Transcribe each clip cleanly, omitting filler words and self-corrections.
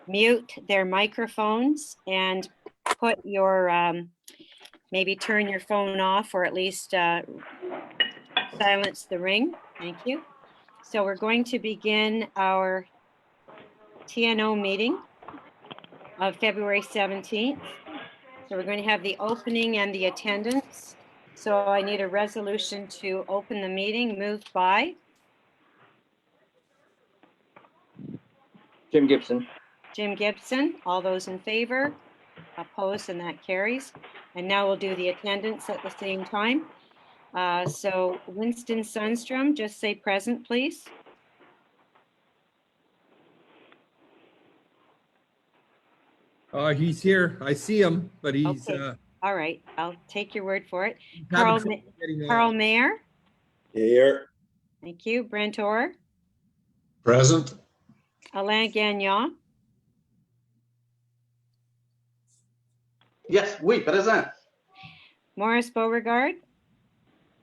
mute their microphones and put your, maybe turn your phone off or at least silence the ring. Thank you. So we're going to begin our TNO meeting of February 17th. So we're going to have the opening and the attendance. So I need a resolution to open the meeting, moved by Jim Gibson. Jim Gibson. All those in favor? Opposed, and that carries. And now we'll do the attendance at the same time. So Winston Sundstrom, just say present, please. He's here. I see him, but he's Okay. All right, I'll take your word for it. having Carl trouble getting on. Carl Mayer. Here. Thank you. Brent Orr. Present. Alain Gagnon. Yes, oui, present. Maurice Beauregard.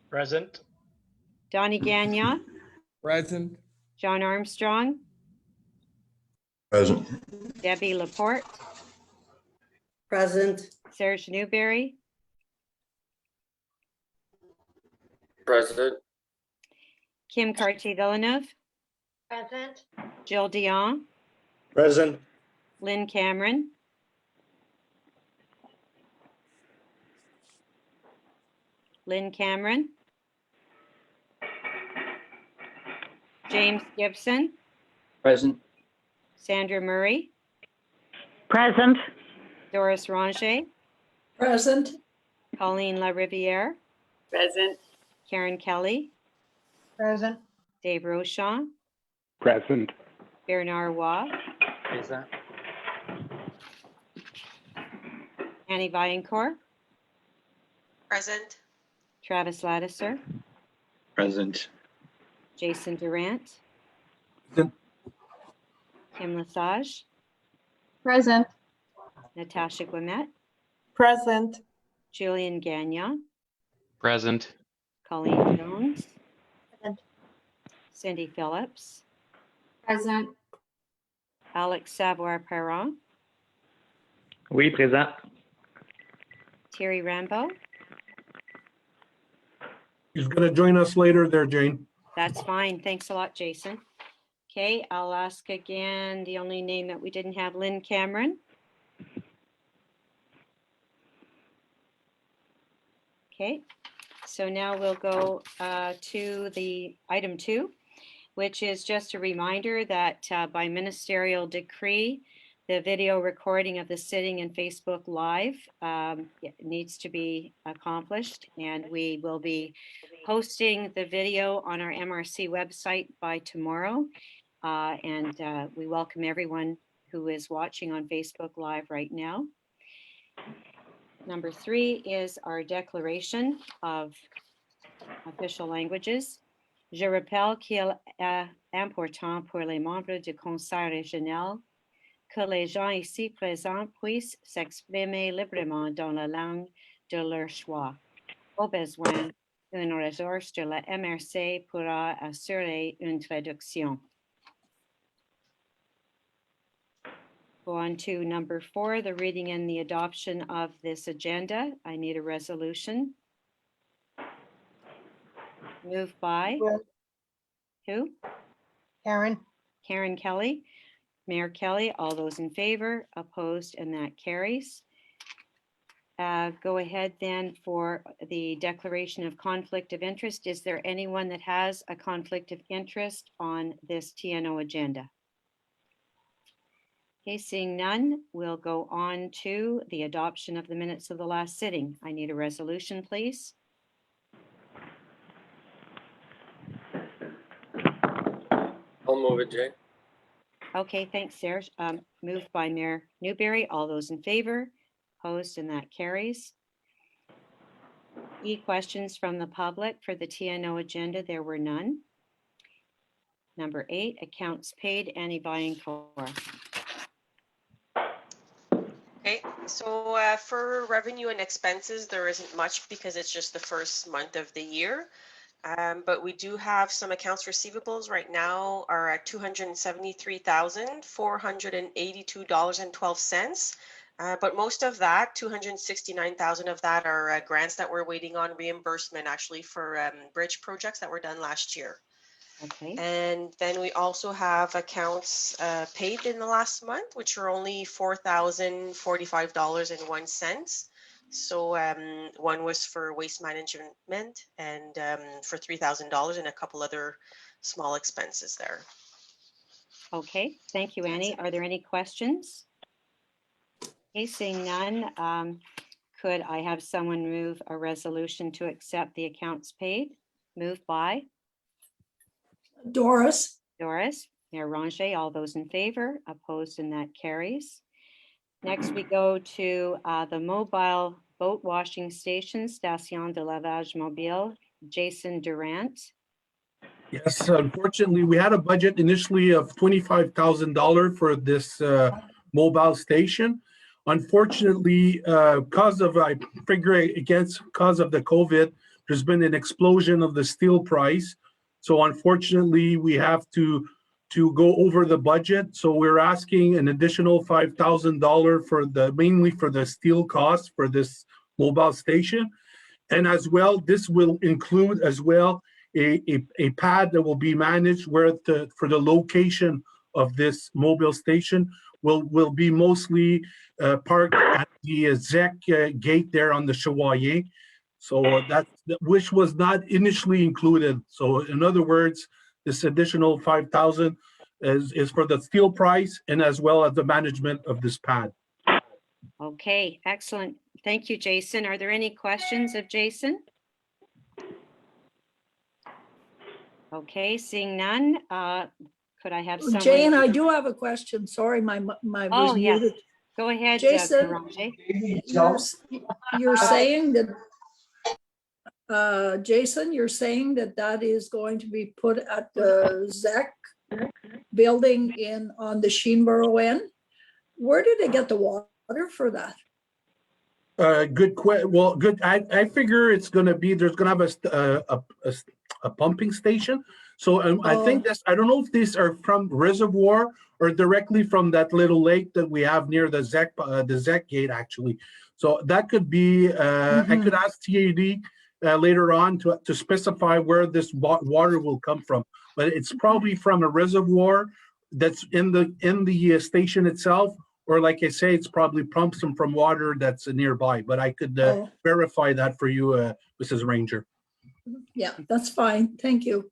Present. Donnie Gagnon. Present. John Armstrong. Present. Debbie Laporte. Present. Serge Newberry. President. Kim Cartier-Villeneuve. Present. Jill Dion. Present. Lynn Cameron. Lynn Cameron. James Gibson. Present. Sandra Murray. Present. Doris Ranger. Present. Colleen LaRiviere. Present. Karen Kelly. Present. Dave Rochon. Present. Bernard Waugh. Present. Annie Vaillancourt. Present. Travis Ladisser. Present. Jason Durant. Present. Kim Lesage. Present. Natasha Guimet. Present. Julian Gagnon. Present. Colleen Jones. Present. Cindy Phillips. Present. Alex Savoir-Perron. Oui, présent. Thierry Rambo. He's going to join us later there, Jane. That's fine. Thanks a lot, Jason. Okay, I'll ask again, the only name that we didn't have, Lynn Cameron. Okay, so now we'll go to the item 2, which is just a reminder that by ministerial decree, the video recording of the sitting in Facebook Live needs to be accomplished, and we will be posting the video on our MRC website by tomorrow. And we welcome everyone who is watching on Facebook Live right now. Number 3 is our declaration of official languages. Je rappelle qu'il est important pour les membres du conseil régional que les gens ici présents puissent s'exprimer librement dans la langue de leur choix. Au besoin, une ressource de la MRC pourra assurer une traduction. Go on to number 4, the reading and the adoption of this agenda. I need a resolution. Moved by who? Karen. Karen Kelly. Mayor Kelly. All those in favor? Opposed? And that carries. Go ahead then for the declaration of conflict of interest. Is there anyone that has a conflict of interest on this TNO agenda? Okay, seeing none, we'll go on to the adoption of the minutes of the last sitting. I need a resolution, please. I'll move it, Jay. Okay, thanks, Serge. Moved by Mayor Newberry. All those in favor? Opposed, and that carries. Questions from the public for the TNO agenda? There were none. Number 8, accounts paid. Annie Vaillancourt. Okay, so for revenue and expenses, there isn't much because it's just the first month of the year. But we do have some accounts receivables right now are at $273,482.12. But most of that, 269,000 of that are grants that we're waiting on reimbursement actually for bridge projects that were done last year. Okay, And then we also have accounts paid in the last month, which are only $4,045.01. So one was for waste management and for $3,000 and a couple other small expenses there. okay. Thank you, Annie. Are there any questions? Okay, seeing none, could I have someone move a resolution to accept the accounts paid? Moved by Doris, Doris, Mayor Ranger, all those in favor, opposed, and that carries. Next, we go to the mobile boat washing station, Station de Lavage Mobile, Jason Durant. Yes, unfortunately, we had a budget initially of $25,000 for this mobile station. Unfortunately, cause of the COVID, there's been an explosion of the steel price. So unfortunately, we have to go over the budget. So we're asking an additional $5,000 mainly for the steel costs for this mobile station. And as well, this will include as well a pad that will be managed for the location of this mobile station will be mostly parked at the ZEC gate there on the Chevalier. So which was not initially included. So in other words, this additional 5,000 is for the steel price and as well as the management of this pad. Okay, excellent. Thank you, Jason. Are there any questions of Jason? Okay, seeing none, could I have someone? Jane, I do have a question. Sorry, my Oh, was yes. muted. Go ahead, Jason, Ranger. you're saying that, Jason, you're saying that is going to be put at the ZEC building on the Sheenboro end? Where did they get the water for that? Good question. Well, good. I figure it's going to be, there's going to have a pumping station. So I think I don't know if these are from reservoir or directly from that little lake that we have near the ZEC gate actually. So that could be, I could ask TAD later on to specify where this water will come from, but it's probably from a reservoir that's in the station itself. Or like I say, it's probably pumps them from water that's nearby, but I could verify that for you, Mrs. Ranger. Yeah, that's fine. Thank you.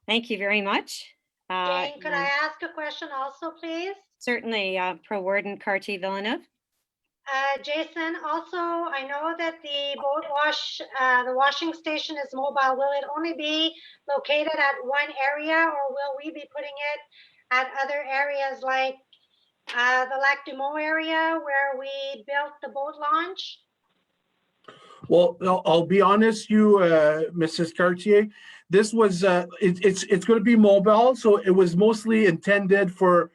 Thank you very much. Jane, could I ask a question also, please? Certainly, Pro Warden Carty Villeneuve. Jason, also, I know that the the washing station is mobile. Will it only be located at one area, or will we be putting it at other areas like the Lac du Mont area where we built the boat launch? Well, I'll be honest, Mrs. Cartier, this was it's going to be mobile, so it was mostly intended for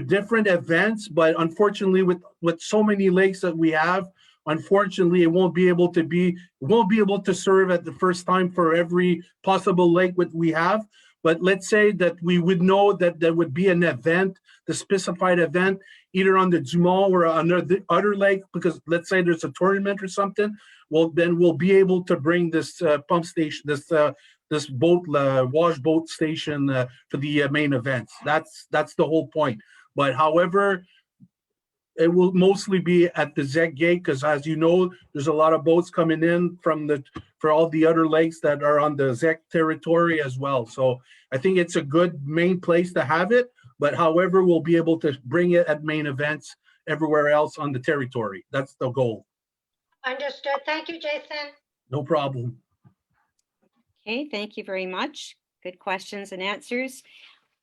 different events, but unfortunately, with so many lakes that we have, unfortunately, it won't be able to serve at the first time for every possible lake that we have. But let's say that we would know that there would be an event, the specified event, either on the Dumont or on the other lake, because let's say there's a tournament or something. Well, then we'll be able to bring this pump station, this boat wash boat station for the main events. That's the whole point. But however, it will mostly be at the ZEC gate because, as you know, there's a lot of boats coming in for all the other lakes that are on the ZEC territory as well. So I think it's a good main place to have it. But however, we'll be able to bring it at main events everywhere else on the territory. That's the goal. Understood. Thank you, Jason. No problem. Okay, thank you very much. Good questions and answers.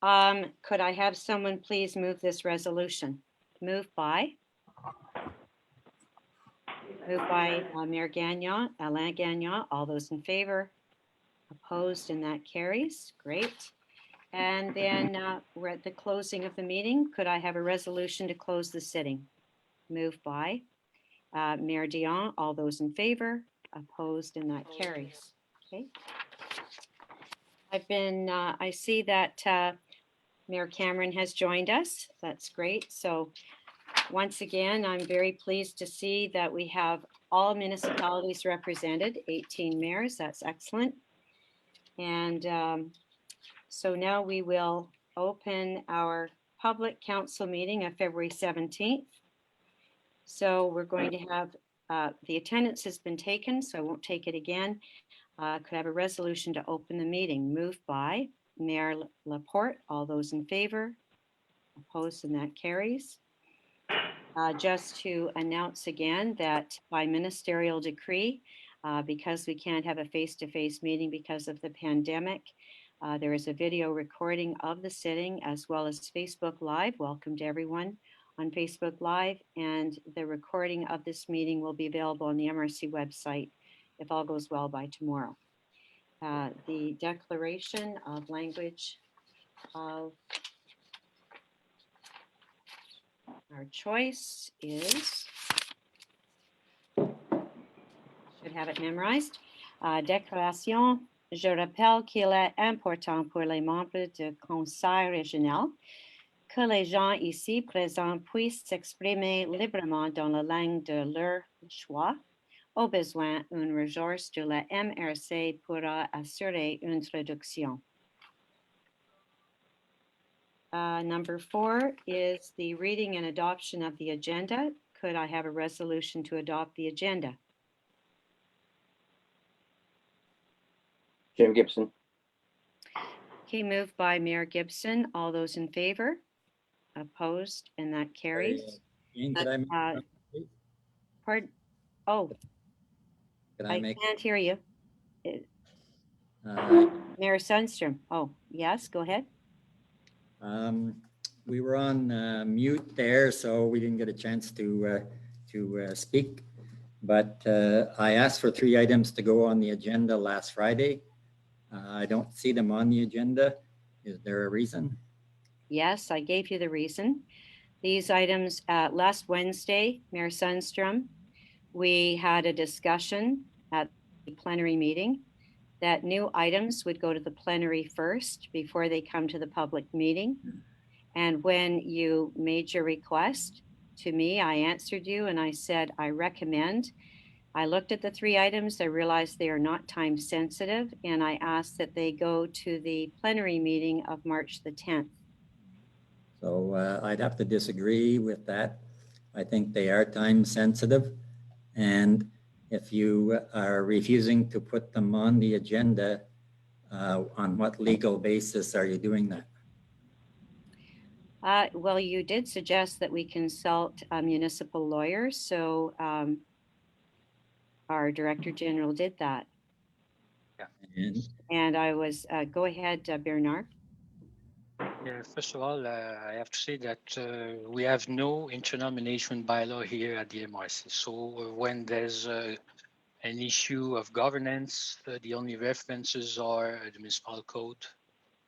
Could I have someone please move this resolution? Moved by Mayor Gagnon, Alain Gagnon. All those in favor? Opposed, and that carries. Great. And then we're at the closing of the meeting. Could I have a resolution to close the sitting? Moved by Mayor Dion. All those in favor? Opposed, and that carries. Okay. I see that Mayor Cameron has joined us. That's great. So once again, I'm very pleased to see that we have all municipalities represented, 18 mayors. That's excellent. And so now we will open our public council meeting of February 17th. So we're going to have, the attendance has been taken, so I won't take it again. Could I have a resolution to open the meeting? Moved by Mayor Laporte. All those in favor? Opposed, and that carries. Just to announce again that by ministerial decree, because we can't have a face-to-face meeting because of the pandemic, there is a video recording of the sitting as well as Facebook Live. Welcome to everyone on Facebook Live, and the recording of this meeting will be available on the MRC website if all goes well by tomorrow. The declaration of language of our choice is, should have it memorized. Déclaration, je rappelle qu'il est important pour les membres du conseil régional que les gens ici présents puissent s'exprimer librement dans la langue de leur choix. Au besoin, une ressource de la MRC pourra assurer une traduction. Number 4 is the reading and adoption of the agenda. Could I have a resolution to adopt the agenda? Jim Gibson. Okay, moved by Mayor Gibson. All those in favor? Opposed, and that carries. Pardon? Oh, I can't hear you. Mayor Sundstrom. Oh, yes, go ahead. We were on mute there, so we didn't get a chance to speak. But I asked for 3 items to go on the agenda last Friday. I don't see them on the agenda. Is there a reason? Yes, I gave you the reason. These items, last Wednesday, Mayor Sundstrom, we had a discussion at the plenary meeting that new items would go to the plenary first before they come to the public meeting. And when you made your request to me, I answered you and I said, I recommend. I looked at the 3 items, I realized they are not time sensitive, and I asked that they go to the plenary meeting of March the 10th. So I'd have to disagree with that. I think they are time sensitive. And if you are refusing to put them on the agenda, on what legal basis are you doing that? Well, you did suggest that we consult municipal lawyers, so our Director General did that. Yeah. And I was, go ahead, Bernard. Yeah, first of all, I have to say that we have no internomination bylaw here at the MRC. So when there's an issue of governance, the only references are the municipal code,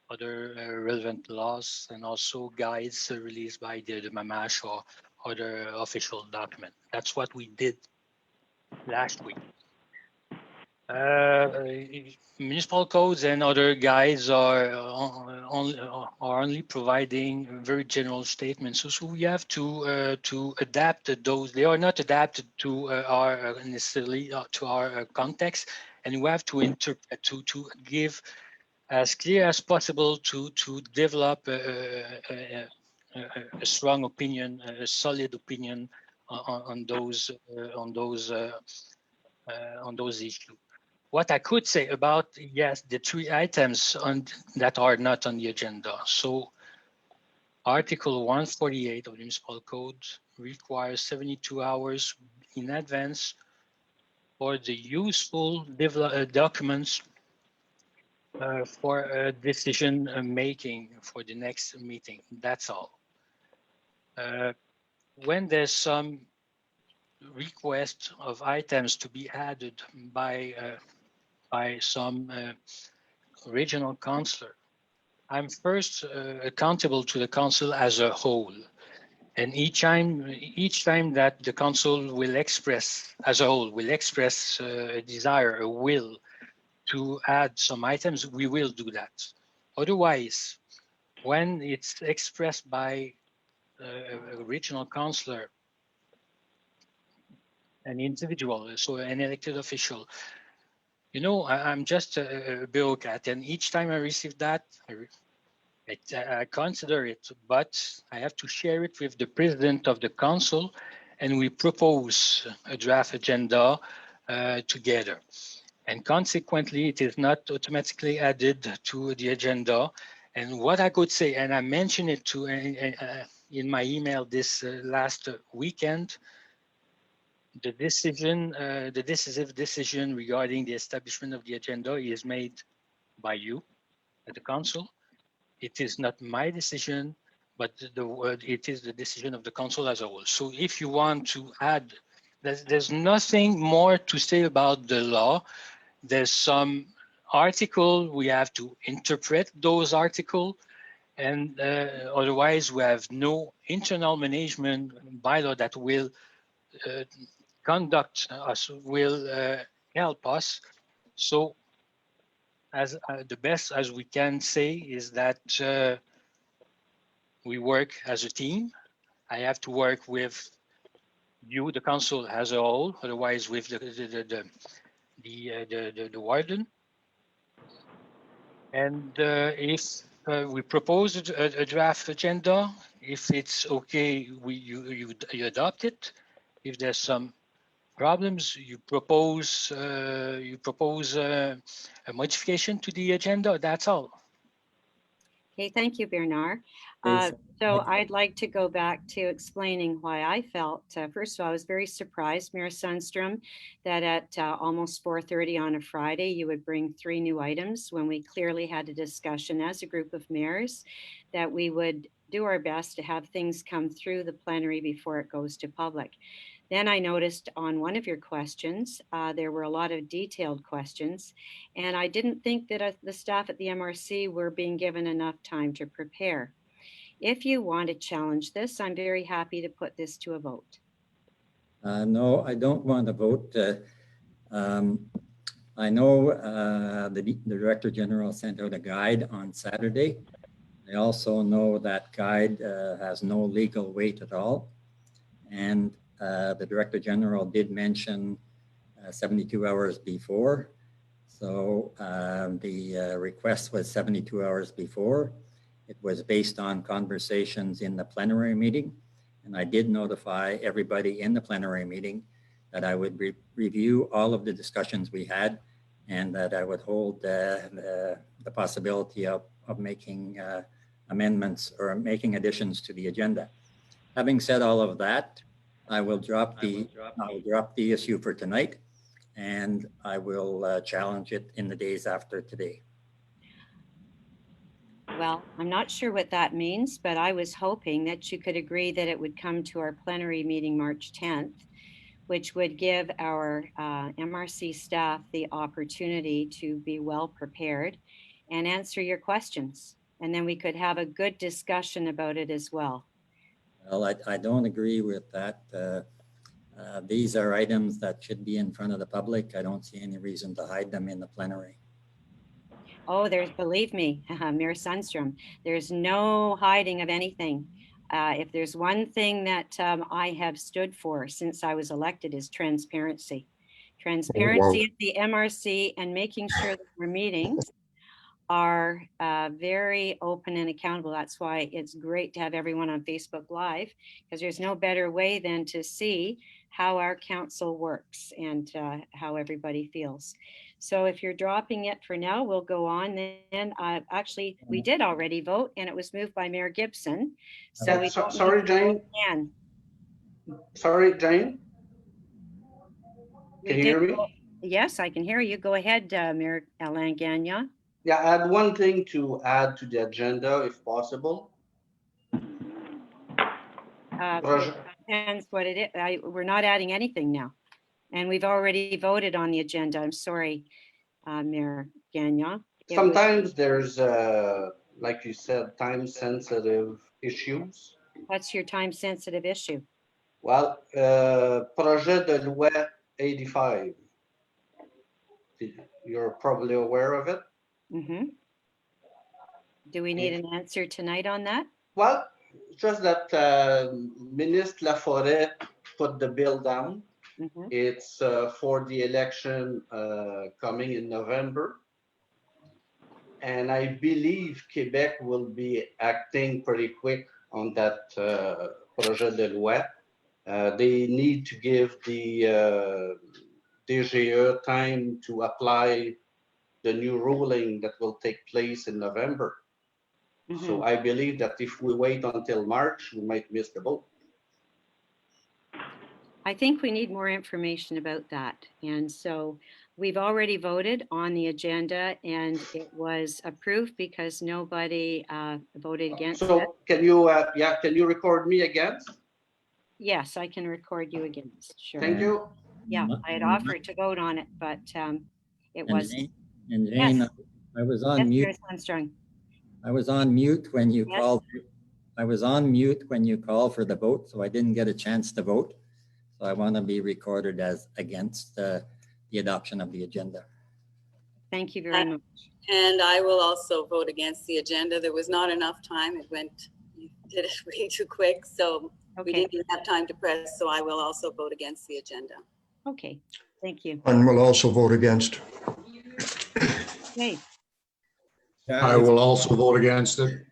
other relevant laws, and also guides released by the MAMASH or other official document. That's what we did last week. Municipal codes and other guides are only providing very general statements. So we have to adapt those. They are not adapted to our necessarily to our context, and we have to interpret to give as clear as possible to develop a strong opinion, a solid opinion on those issues. What I could say about, yes, the 3 items that are not on the agenda. So Article 148 of the Municipal Code requires 72 hours in advance for the useful documents for decision making for the next meeting. That's all. When there's some request of items to be added by some regional councillor, I'm first accountable to the council as a whole. And each time that the council will express, as a whole, will express a desire, a will to add some items, we will do that. Otherwise, when it's expressed by a regional councillor, an individual, so an elected official, you know, I'm just a bureaucrat, and each time I receive that, I consider it, but I have to share it with the president of the council, and we propose a draft agenda together. And consequently, it is not automatically added to the agenda. And what I could say, and I mentioned it to in my email this last weekend, the decisive decision regarding the establishment of the agenda is made by you at the council. It is not my decision, but it is the decision of the council as a whole. So if you want to add, there's nothing more to say about the law. There's some article, we have to interpret those articles, and otherwise we have no internal management bylaw that will conduct us, will help us. So as the best as we can say is that we work as a team. I have to work with you, the council as a whole, otherwise with the warden. And if we propose a draft agenda, if it's okay, you adopt it. If there's some problems, you propose a modification to the agenda. That's all. Okay, thank you, Bernard. So I'd like to go back to explaining why I felt, first of all, I was very surprised, Mayor Sundstrom, that at almost 4:30 on a Friday, you would bring 3 new items when we clearly had a discussion as a group of mayors that we would do our best to have things come through the plenary before it goes to public. Then I noticed on one of your questions, there were a lot of detailed questions, and I didn't think that the staff at the MRC were being given enough time to prepare. If you want to challenge this, I'm very happy to put this to a vote. No, I don't want to vote. I know the Director General sent out a guide on Saturday. I also know that guide has no legal weight at all. And the Director General did mention 72 hours before. So the request was 72 hours before. It was based on conversations in the plenary meeting. And I did notify everybody in the plenary meeting that I would review all of the discussions we had and that I would hold the possibility of making amendments or making additions to the agenda. Having said all of that, I will drop the issue for tonight, and I will challenge it in the days after today. Well, I'm not sure what that means, but I was hoping that you could agree that it would come to our plenary meeting March 10th, which would give our MRC staff the opportunity to be well prepared and answer your questions. And then we could have a good discussion about it as well. Well, I don't agree with that. These are items that should be in front of the public. I don't see any reason to hide them in the plenary. Oh, believe me, Mayor Sundstrom, there's no hiding of anything. If there's one thing that I have stood for since I was elected is transparency. Transparency at the MRC and making sure that our meetings are very open and accountable. That's why it's great to have everyone on Facebook Live, because there's no better way than to see how our council works and how everybody feels. So if you're dropping it for now, we'll go on. Then actually, we did already vote, and it was moved by Mayor Gibson. So sorry, Jane. Sorry, Jane. Can you hear me? Yes, I can hear you. Go ahead, Mayor Alain Gagnon. Yeah, I had one thing to add to the agenda, if possible. Depends what it is. We're not adding anything now. And we've already voted on the agenda. I'm sorry, Mayor Gagnon. Sometimes there's, like you said, time-sensitive issues. What's your time-sensitive issue? Well, projet de loi 85. You're probably aware of it. Mhm. Do we need an answer tonight on that? Well, just that Ministre Laforêt put the bill down. Mhm. It's for the election coming in November. And I believe Quebec will be acting pretty quick on that projet de loi. They need to give the DGE time to apply the new ruling that will take place in November. So I believe that if we wait until March, we might miss the boat. I think we need more information about that. And so we've already voted on the agenda and it was approved because nobody voted against it. So can you record me against? Yes, I can record you against, sure. Thank you. Yeah, I had offered to vote on it, but it was. And Jane, Yes. I was on Yes, mute. Chris Armstrong. I was on mute when you Yes. called. I was on mute when you called for the vote, so I didn't get a chance to vote. So I want to be recorded as against the adoption of the agenda. Thank you very much. And I will also vote against the agenda. There was not enough time. You did it way too quick. So we didn't even have time to press. So I will also vote against the agenda. Okay, thank you. And will also vote against. Okay. I will also vote against it.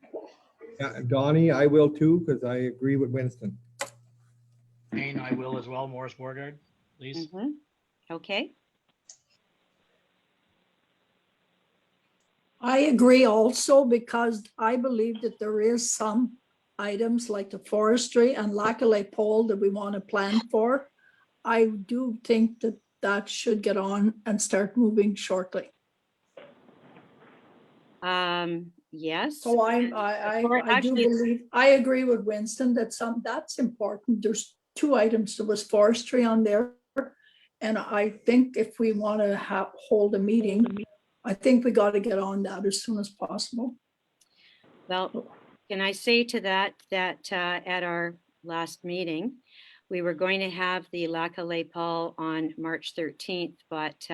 Yeah, Donnie, I will too, because I agree with Winston. Jane, I will as well. Morris Borgard, please. Okay. I agree also because I believe that there is some items like the forestry and Lac-a-Lay pole that we want to plan for. I do think that that should get on and start moving shortly. Yes. So I do believe, I agree with Winston that that's important. There's 2 items. There was forestry on there. And I think if we want to hold a meeting, I think we got to get on that as soon as possible. Well, can I say to that at our last meeting, we were going to have the Lac-a-Lay Paul on March 13th, but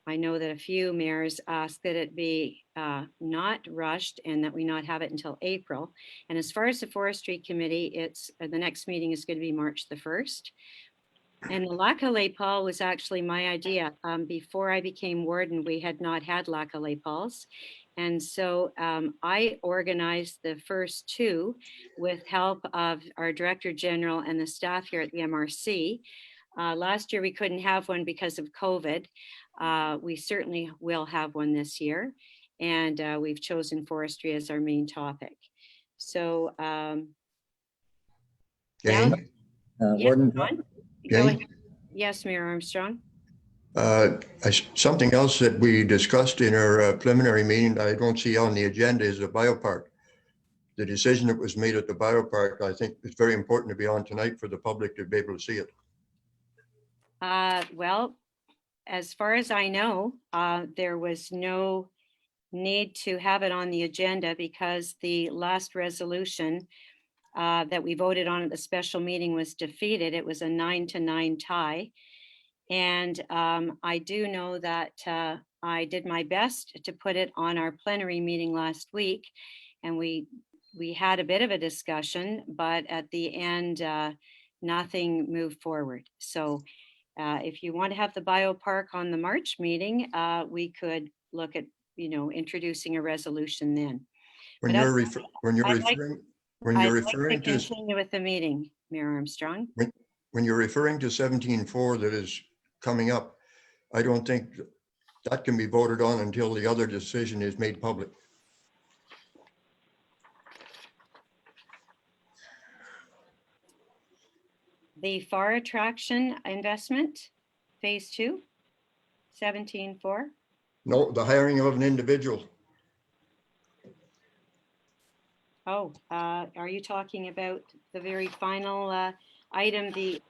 I know that a few mayors asked that it be not rushed and that we not have it until April. And as far as the forestry committee, the next meeting is going to be March the 1st. And the Lac-a-Lay Paul was actually my idea. Before I became warden, we had not had Lac-a-Lay Pauls. And so I organized the first 2 with help of our Director General and the staff here at the MRC. Last year, we couldn't have one because of COVID. We certainly will have one this year. And we've chosen forestry as our main topic. So, Jane? Warden, go ahead. Yes, Mayor Armstrong. Something else that we discussed in our preliminary meeting that I don't see on the agenda is the biopark. The decision that was made at the biopark, I think it's very important to be on tonight for the public to be able to see it. Well, as far as I know, there was no need to have it on the agenda because the last resolution that we voted on at the special meeting was defeated. It was a 9-9 tie. And I do know that I did my best to put it on our plenary meeting last week. And we had a bit of a discussion, but at the end, nothing moved forward. So if you want to have the biopark on the March meeting, we could look at, introducing a resolution then. When you're referring to continue with the meeting, Mayor Armstrong. When you're referring to 17.4 that is coming up, I don't think that can be voted on until the other decision is made public. The FAR attraction investment, phase 2, 17.4. No, the hiring of an individual. Oh, are you talking about the very final item, the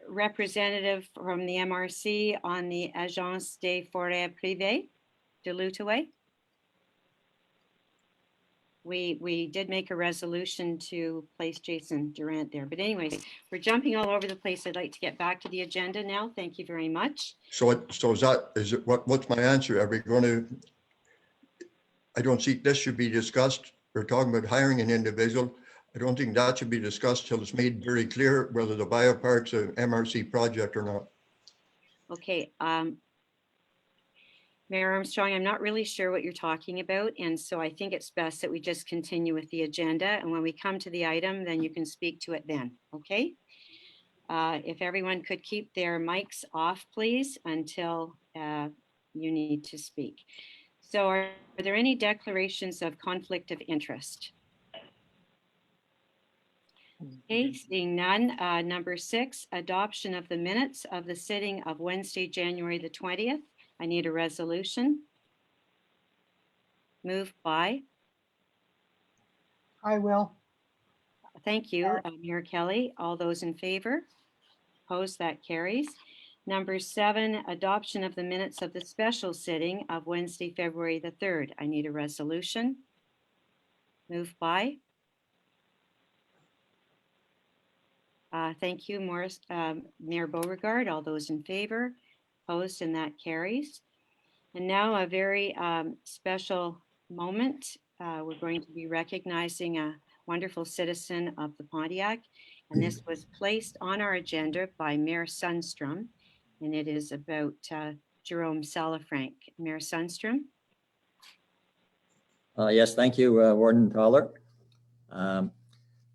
representative from the MRC on the Agence des Forêts Privées de l'Outaouais? we did make a resolution to place Jason Durant there. But anyways, we're jumping all over the place. I'd like to get back to the agenda now. Thank you very much. So what's my answer? Are we going to, I don't see this should be discussed. We're talking about hiring an individual. I don't think that should be discussed till it's made very clear whether the biopark's an MRC project or not. Okay, Mayor Armstrong, I'm not really sure what you're talking about. And so I think it's best that we just continue with the agenda. And when we come to the item, then you can speak to it then, okay? If everyone could keep their mics off, please, until you need to speak. So are there any declarations of conflict of interest? Okay, seeing none. Number 6, adoption of the minutes of the sitting of Wednesday, January the 20th. I need a resolution. Moved by. I will. Thank you, Mayor Kelly. All those in favor? Opposed? That carries. Number 7, adoption of the minutes of the special sitting of Wednesday, February the 3rd. I need a resolution. Moved by. Thank you, Mayor Beauregard. All those in favor? Opposed, and that carries. And now a very special moment. We're going to be recognizing a wonderful citizen of the Pontiac. And this was placed on our agenda by Mayor Sundstrom. And it is about Jerome Salafranc. Mayor Sundstrom. Yes, thank you, Warden Toller.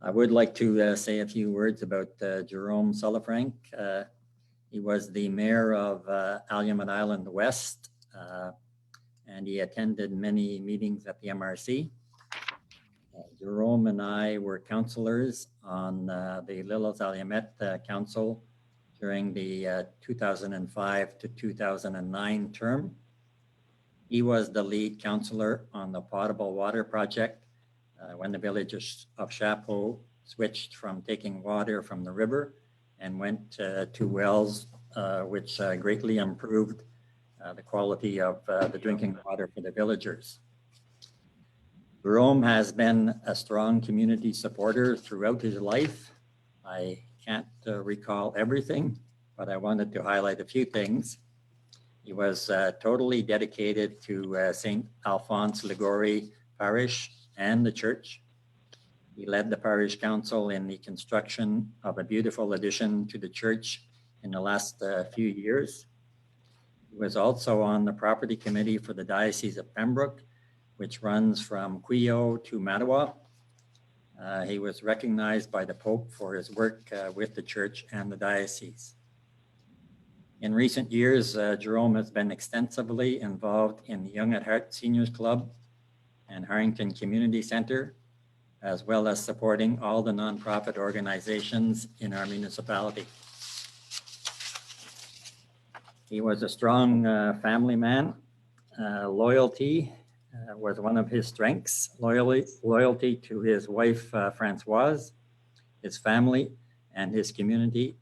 I would like to say a few words about Jerome Salafranc. He was the mayor of Alumon Island West, and he attended many meetings at the MRC. Jerome and I were councillors on the Lilloz-Allumette Council during the 2005 to 2009 term. He was the lead councillor on the potable water project when the village of Chapeau switched from taking water from the river and went to wells, which greatly improved the quality of the drinking water for the villagers. Jerome has been a strong community supporter throughout his life. I can't recall everything, but I wanted to highlight a few things. He was totally dedicated to St. Alphonse Liguori Parish and the church. He led the parish council in the construction of a beautiful addition to the church in the last few years. He was also on the property committee for the Diocese of Pembroke, which runs from Cuyo to Mattawa. He was recognized by the Pope for his work with the church and the diocese. In recent years, Jerome has been extensively involved in the Young at Heart Seniors Club and Harrington Community Center, as well as supporting all the nonprofit organizations in our municipality. He was a strong family man. Loyalty was one of his strengths. Loyalty to his wife, Francoise, his family, and his community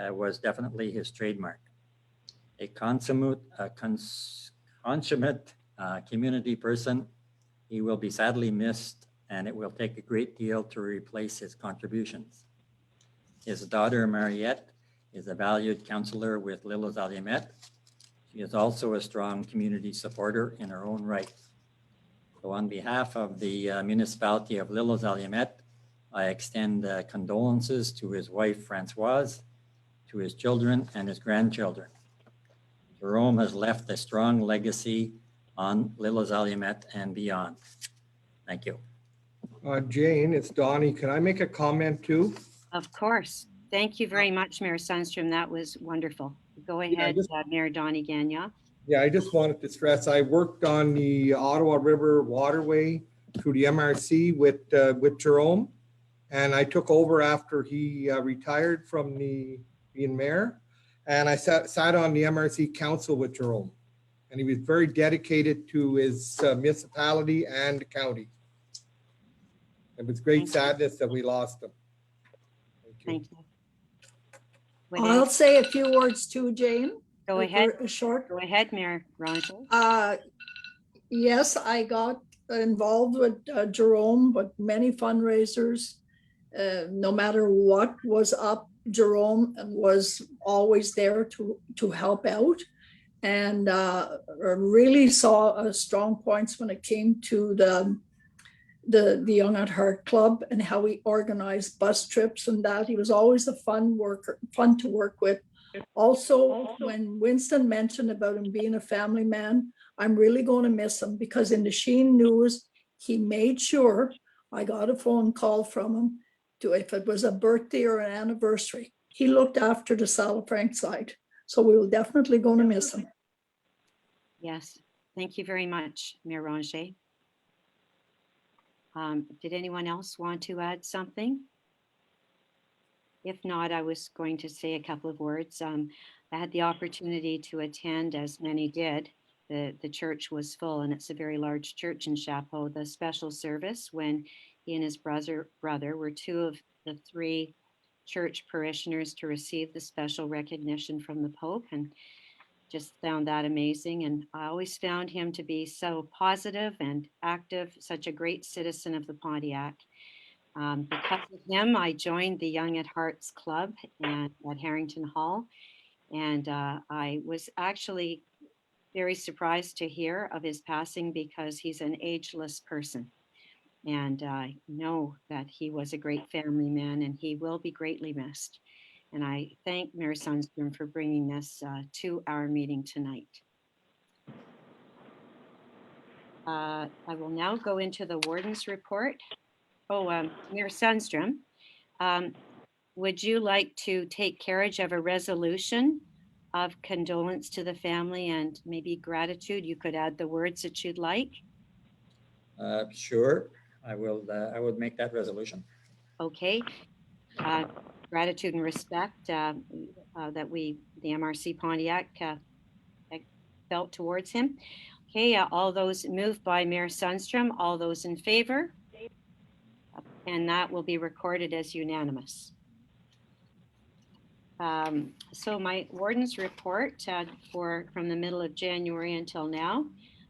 was definitely his trademark. A consummate community person, he will be sadly missed, and it will take a great deal to replace his contributions. His daughter, Mariette, is a valued councillor with Lilloz-Allumette. She is also a strong community supporter in her own right. So on behalf of the municipality of Lilloz-Allumette, I extend condolences to his wife, Francoise, to his children and his grandchildren. Jerome has left a strong legacy on Lilloz-Allumette and beyond. Thank you. Jane, it's Donnie. Can I make a comment too? Of course. Thank you very much, Mayor Sundstrom. That was wonderful. Go ahead, Mayor Donnie Gagnon. Yeah, I just wanted to stress, I worked on the Ottawa River waterway through the MRC with Jerome. And I took over after he retired from being mayor. And I sat on the MRC council with Jerome. And he was very dedicated to his municipality and the county. It was great sadness that we lost him. Thank you. I'll say a few words too, Jane. Go ahead. A short. Go ahead, Mayor Ronco. Yes, I got involved with Jerome, with many fundraisers. No matter what was up, Jerome was always there to help out. And really saw strong points when it came to the Young at Heart Club and how he organized bus trips and that. He was always a fun to work with. Also, when Winston mentioned about him being a family man, I'm really going to miss him, because in the Sheen News, he made sure I got a phone call from him to, if it was a birthday or an anniversary, he looked after the Salafranc side. So we will definitely going to miss him. Yes, thank you very much, Mayor Ranger. Did anyone else want to add something? If not, I was going to say a couple of words. I had the opportunity to attend, as many did. The church was full, and it's a very large church in Chapeau, the special service when he and his brother were two of the three church parishioners to receive the special recognition from the Pope, and just found that amazing. And I always found him to be so positive and active, such a great citizen of the Pontiac. Because of him, I joined the Young at Hearts Club at Harrington Hall. And I was actually very surprised to hear of his passing, because he's an ageless person. And I know that he was a great family man, and he will be greatly missed. And I thank Mayor Sundstrom for bringing this to our meeting tonight. I will now go into the warden's report. Oh, Mayor Sundstrom, would you like to take carriage of a resolution of condolence to the family and maybe gratitude? You could add the words that you'd like. Sure, I will make that resolution. Okay. Gratitude and respect that the MRC Pontiac felt towards him. Okay, all those moved by Mayor Sundstrom, all those in favor? And that will be recorded as unanimous. So my warden's report from the middle of January until now,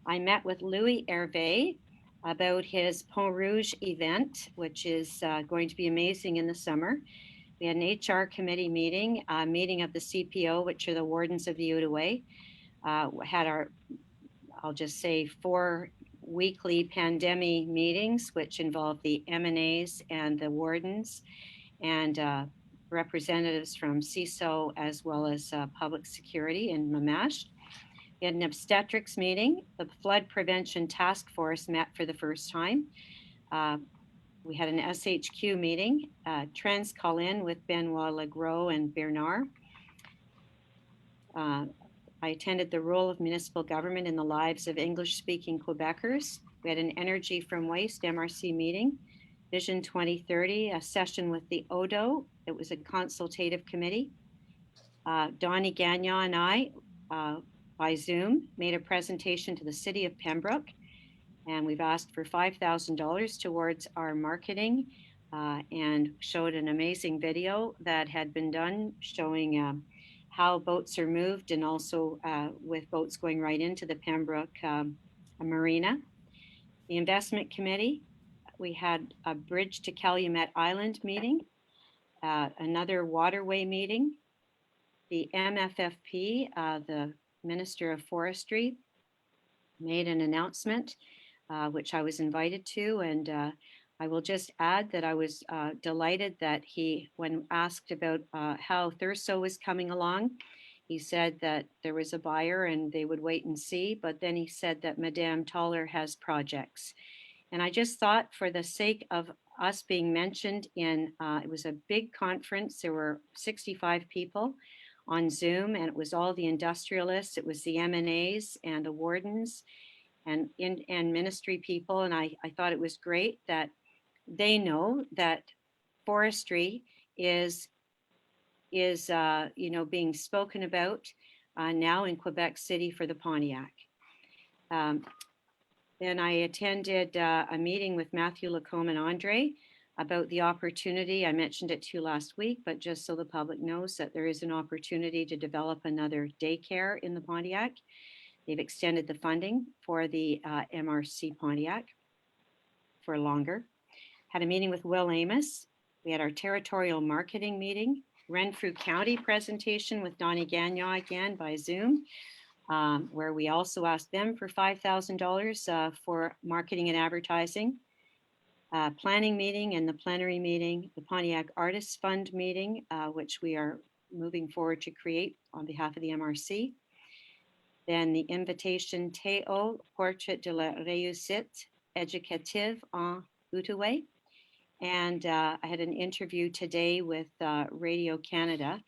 I met with Louis Hervé about his Pont Rouge event, which is going to be amazing in the summer. We had an HR committee meeting, a meeting of the CPO, which are the wardens of the Outaouais. Had our, I'll just say, 4 weekly pandemic meetings, which involved the MNAs and the wardens and representatives from CISO as well as public security in Mamash. We had an obstetrics meeting. The flood prevention task force met for the first time. We had an SHQ meeting, Trans Call-in with Benoit Legros and Bernard. I attended the role of municipal government in the lives of English-speaking Quebecers. We had an Energy from Waste MRC meeting, Vision 2030, a session with the ODO. It was a consultative committee. Donnie Gagnon and I, by Zoom, made a presentation to the city of Pembroke, and we've asked for $5,000 towards our marketing and showed an amazing video that had been done showing how boats are moved, and also with boats going right into the Pembroke marina. The investment committee, we had a bridge to Calumet Island meeting, another waterway meeting. The MFFP, the Minister of Forestry, made an announcement, which I was invited to, and I will just add that I was delighted that he, when asked about how Thurso was coming along, he said that there was a buyer and they would wait and see, but then he said that Madame Toller has projects. And I just thought, for the sake of us being mentioned in, it was a big conference, there were 65 people on Zoom, and it was all the industrialists, it was the MNAs and the wardens and ministry people, and I thought it was great that they know that forestry is being spoken about now in Quebec City for the Pontiac. Then I attended a meeting with Matthew Lacombe and Andre about the opportunity. I mentioned it to you last week, but just so the public knows that there is an opportunity to develop another daycare in the Pontiac. They've extended the funding for the MRC Pontiac. for longer. Had a meeting with Will Amos. We had our territorial marketing meeting, Renfrew County presentation with Donnie Gagnon again by Zoom, where we also asked them for $5,000 for marketing and advertising. Planning meeting and the plenary meeting, the Pontiac Artists Fund meeting, which we are moving forward to create on behalf of the MRC. Then the invitation Théo, Portrait de la Réussite Éducative en Outaouais. And I had an interview today with Radio Canada,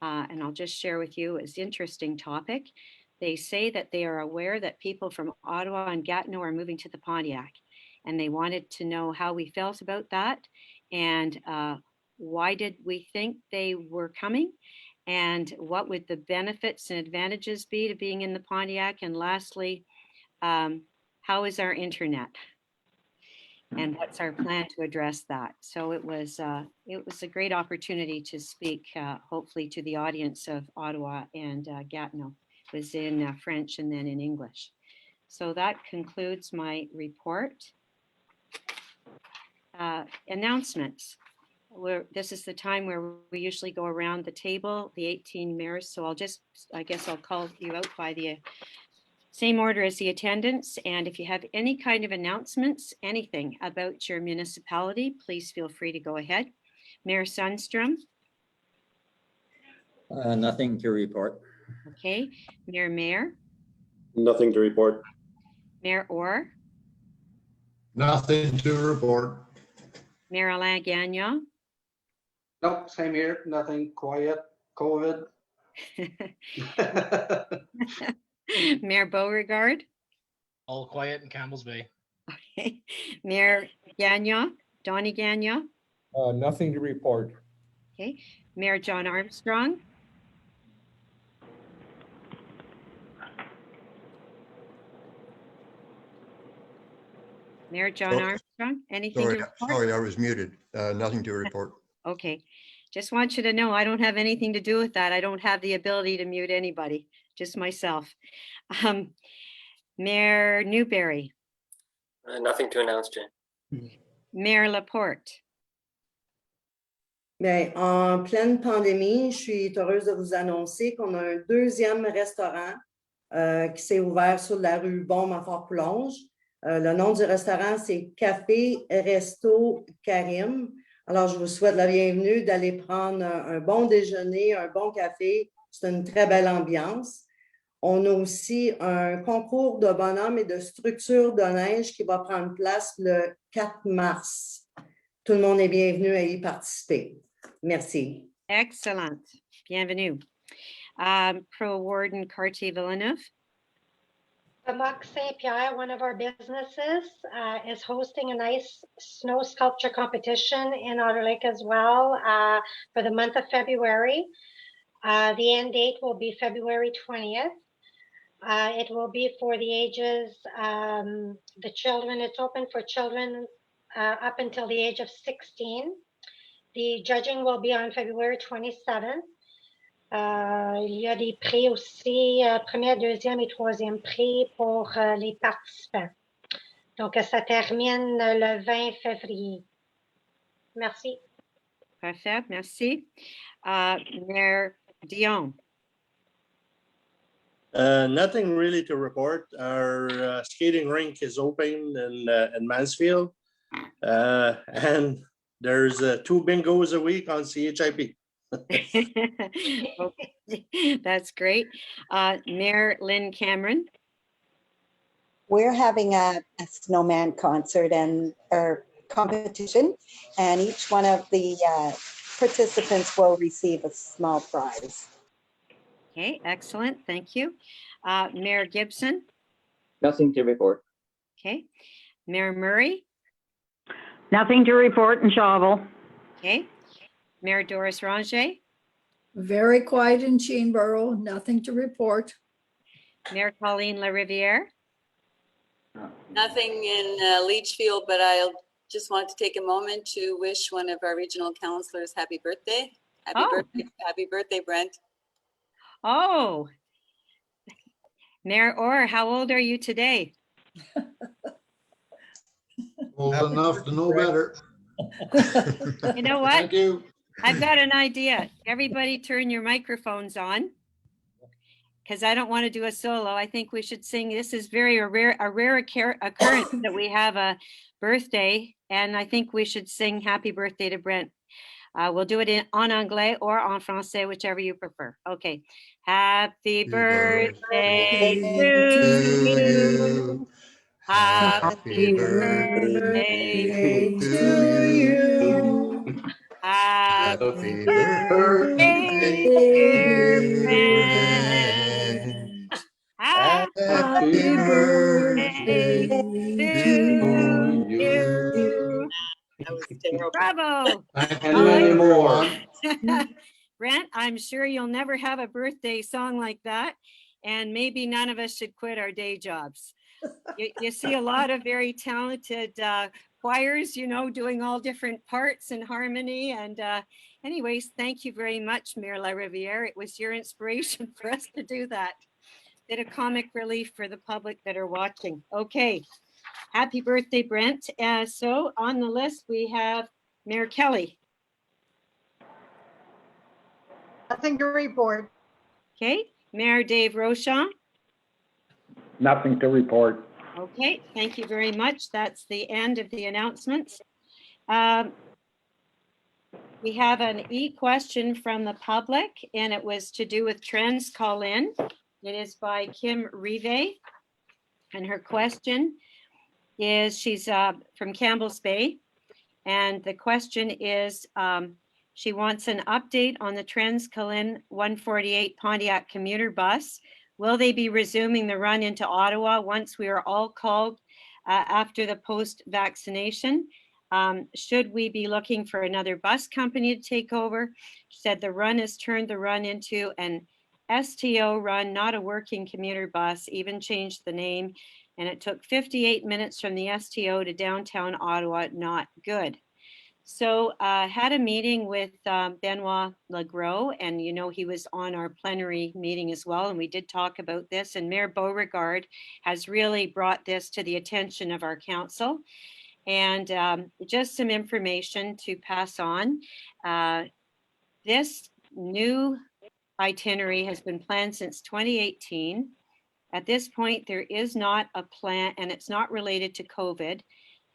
and I'll just share with you, it's an interesting topic. They say that they are aware that people from Ottawa and Gatineau are moving to the Pontiac, and they wanted to know how we felt about that, and why did we think they were coming, and what would the benefits and advantages be to being in the Pontiac, and lastly, how is our internet? And what's our plan to address that? So it was a great opportunity to speak, hopefully, to the audience of Ottawa and Gatineau. It was in French and then in English. So that concludes my report. Announcements. This is the time where we usually go around the table, the 18 mayors. So I guess I'll call you out by the same order as the attendance, and if you have any kind of announcements, anything about your municipality, please feel free to go ahead. Mayor Sundstrom. Nothing to report. Okay. Mayor. Nothing to report. Mayor Orr. Nothing to report. Mayor Alain Gagnon. Nope, same here, nothing, quiet, COVID. Mayor Beauregard. All quiet in Campbell's Bay. Okay. Mayor Gagnon, Donnie Gagnon. Nothing to report. Okay. Mayor John Armstrong. Mayor John Armstrong, anything to report? Sorry, I was muted. Nothing to report. Okay. Just want you to know I don't have anything to do with that. I don't have the ability to mute anybody, just myself. Mayor Newberry. Nothing to announce, Jane. Mayor Laporte. Bien, en pleine pandémie, je suis heureuse de vous annoncer qu'on a un deuxième restaurant qui s'est ouvert sur la rue Baume à Fort-Coulonge. Le nom du restaurant, c'est Café Resto Karim. Alors, je vous souhaite la bienvenue d'aller prendre un bon déjeuner, un bon café. C'est une très belle ambiance. On a aussi un concours de bonhommes et de structures de neige qui va prendre place le 4 mars. Tout le monde est bienvenu à y participer. Merci. Excellent. Bienvenue. Pro Warden Cartier-Villeneuve. The Muck St. Pierre, one of our businesses, is hosting a nice snow sculpture competition in Otter Lake as well for the month of February. The end date will be February 20th. It will be for the ages, the children, it's open for children up until the age of 16. The judging will be on February 27th. Il y a des prix aussi, premier, deuxième et troisième prix pour les participants. Donc, ça termine le 20 février. Merci. Parfait, merci. Mayor Dion. Nothing really to report. Our skating rink is open in Mansfield, and there's 2 bingos a week on CHIP. That's great. Mayor Lynn Cameron. We're having a snowman concert and or competition, and each one of the participants will receive a small prize. Okay, excellent. Thank you. Mayor Gibson. Nothing to report. Okay. Mayor Murray. Nothing to report in Shawville. Okay. Mayor Doris Ranger. Very quiet in Jeanboro, nothing to report. Mayor Colleen LaRiviere. Nothing in Leachfield, but I just want to take a moment to wish one of our regional councillors happy birthday. Happy birthday, Brent. Oh, Mayor Orr, how old are you today? Old enough to know better. You know what? Thank you. I've got an idea. Everybody turn your microphones on, because I don't want to do a solo. I think we should sing. This is a rare occurrence that we have a birthday, and I think we should sing happy birthday to Brent. We'll do it en anglais or en français, whichever you prefer. Okay. Happy birthday to you. Happy birthday to you. Happy birthday, dear Brent. Happy birthday to you. That was terrible. Bravo. And many more. Brent, I'm sure you'll never have a birthday song like that. And maybe none of us should quit our day jobs. You see a lot of very talented choirs, you know, doing all different parts and harmony. And anyways, thank you very much, Mayor La Riviere. It was your inspiration for us to do that. Bit of comic relief for the public that are watching. Okay, happy birthday, Brent. So on the list, we have Mayor Kelly. Nothing to report. Okay, Mayor Dave Rochon. Nothing to report. Okay, thank you very much. That's the end of the announcements. We have an e-question from the public, and it was to do with Trends Call In. It is by Kim Rive, and her question is, she's from Campbell's Bay, and the question is, she wants an update on the Trends Call In 148 Pontiac commuter bus. Will they be resuming the run into Ottawa once we are all called after the post-vaccination? Should we be looking for another bus company to take over? She said the run has turned the run into an STO run, not a working commuter bus, even changed the name. And it took 58 minutes from the STO to downtown Ottawa, not good. So I had a meeting with Benoit Legros, and you know, he was on our plenary meeting as well, and we did talk about this, and Mayor Beauregard has really brought this to the attention of our council. And just some information to pass on. This new itinerary has been planned since 2018. At this point, there is not a plan, and it's not related to COVID.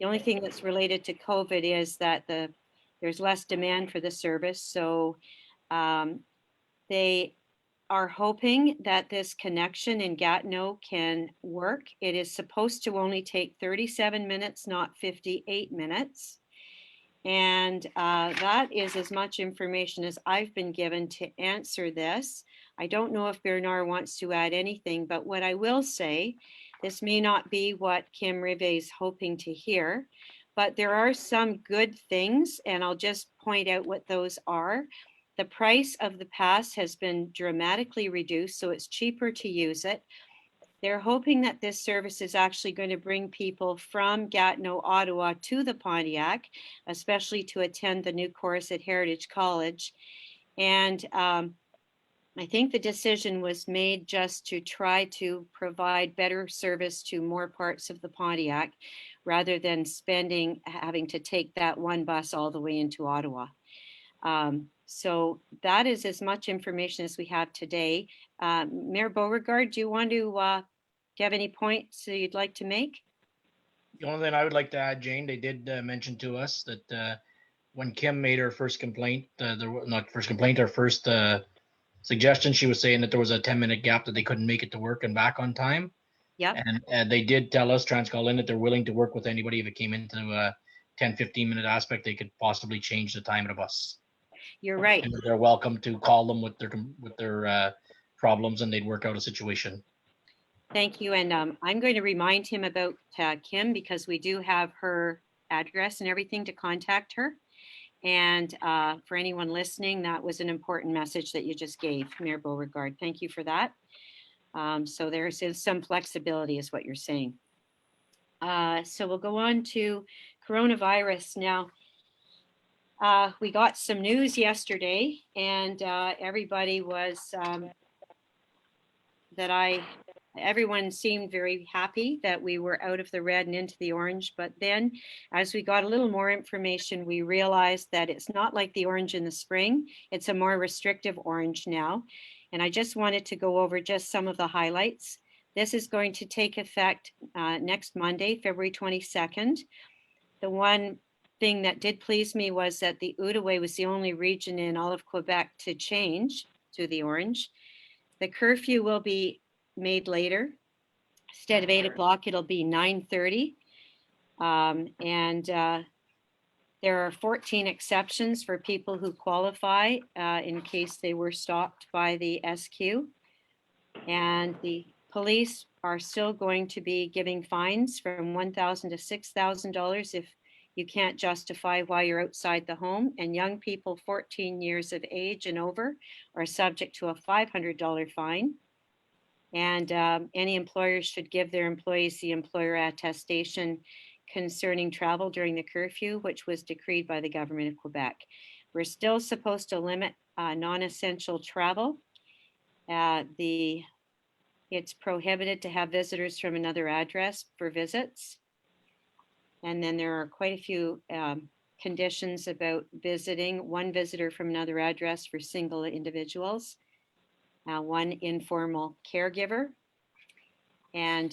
The only thing that's related to COVID is that there's less demand for the service. So they are hoping that this connection in Gatineau can work. It is supposed to only take 37 minutes, not 58 minutes. And that is as much information as I've been given to answer this. I don't know if Bernard wants to add anything, but what I will say, this may not be what Kim Rive is hoping to hear, but there are some good things, and I'll just point out what those are. The price of the pass has been dramatically reduced, so it's cheaper to use it. They're hoping that this service is actually going to bring people from Gatineau, Ottawa to the Pontiac, especially to attend the new course at Heritage College. And I think the decision was made just to try to provide better service to more parts of the Pontiac, rather than having to take that one bus all the way into Ottawa. So that is as much information as we have today. Mayor Beauregard, do you want to have any points that you'd like to make? The only thing I would like to add, Jane, they did mention to us that when Kim made her first complaint, her first suggestion, she was saying that there was a 10-minute gap that they couldn't make it to work and back on time. Yep. And they did tell us, Transcall in, that they're willing to work with anybody if it came into a 10-15 minute aspect, they could possibly change the time of the bus. You're right. And they're welcome to call them with their problems, and they'd work out a situation. Thank you. And I'm going to remind him about Kim, because we do have her address and everything to contact her. And for anyone listening, that was an important message that you just gave, Mayor Beauregard. Thank you for that. So there's some flexibility is what you're saying. So we'll go on to coronavirus now. We got some news yesterday, and everybody was, that I everyone seemed very happy that we were out of the red and into the orange. But then as we got a little more information, we realized that it's not like the orange in the spring. It's a more restrictive orange now. And I just wanted to go over just some of the highlights. This is going to take effect next Monday, February 22nd. The one thing that did please me was that the Outaouais was the only region in all of Quebec to change to the orange. The curfew will be made later. Instead of 8 o'clock, it'll be 9:30. There are 14 exceptions for people who qualify in case they were stopped by the SQ. And the police are still going to be giving fines from $1,000 to $6,000 if you can't justify why you're outside the home. And young people 14 years of age and over are subject to a $500 fine. And any employers should give their employees the employer attestation concerning travel during the curfew, which was decreed by the government of Quebec. We're still supposed to limit non-essential travel. It's prohibited to have visitors from another address for visits. And then there are quite a few conditions about visiting. One visitor from another address for single individuals. One informal caregiver. And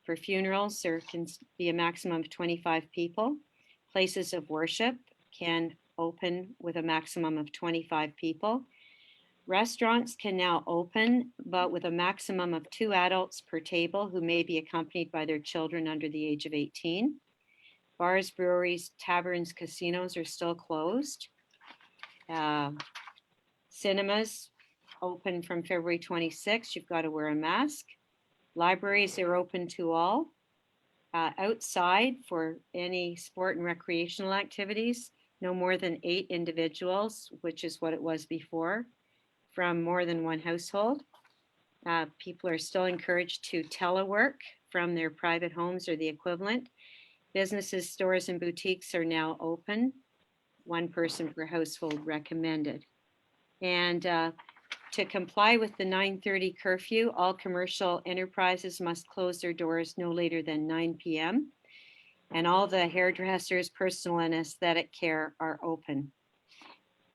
for funerals, there can be a maximum of 25 people. Places of worship can open with a maximum of 25 people. Restaurants can now open, but with a maximum of 2 adults per table who may be accompanied by their children under the age of 18. Bars, breweries, taverns, casinos are still closed. Cinemas open from February 26th. You've got to wear a mask. Libraries are open to all. Outside for any sport and recreational activities, no more than 8 individuals, which is what it was before, from more than one household. People are still encouraged to telework from their private homes or the equivalent. Businesses, stores, and boutiques are now open. 1 person per household recommended. And to comply with the 9:30 curfew, all commercial enterprises must close their doors no later than 9 p.m. And all the hairdressers, personal and aesthetic care are open.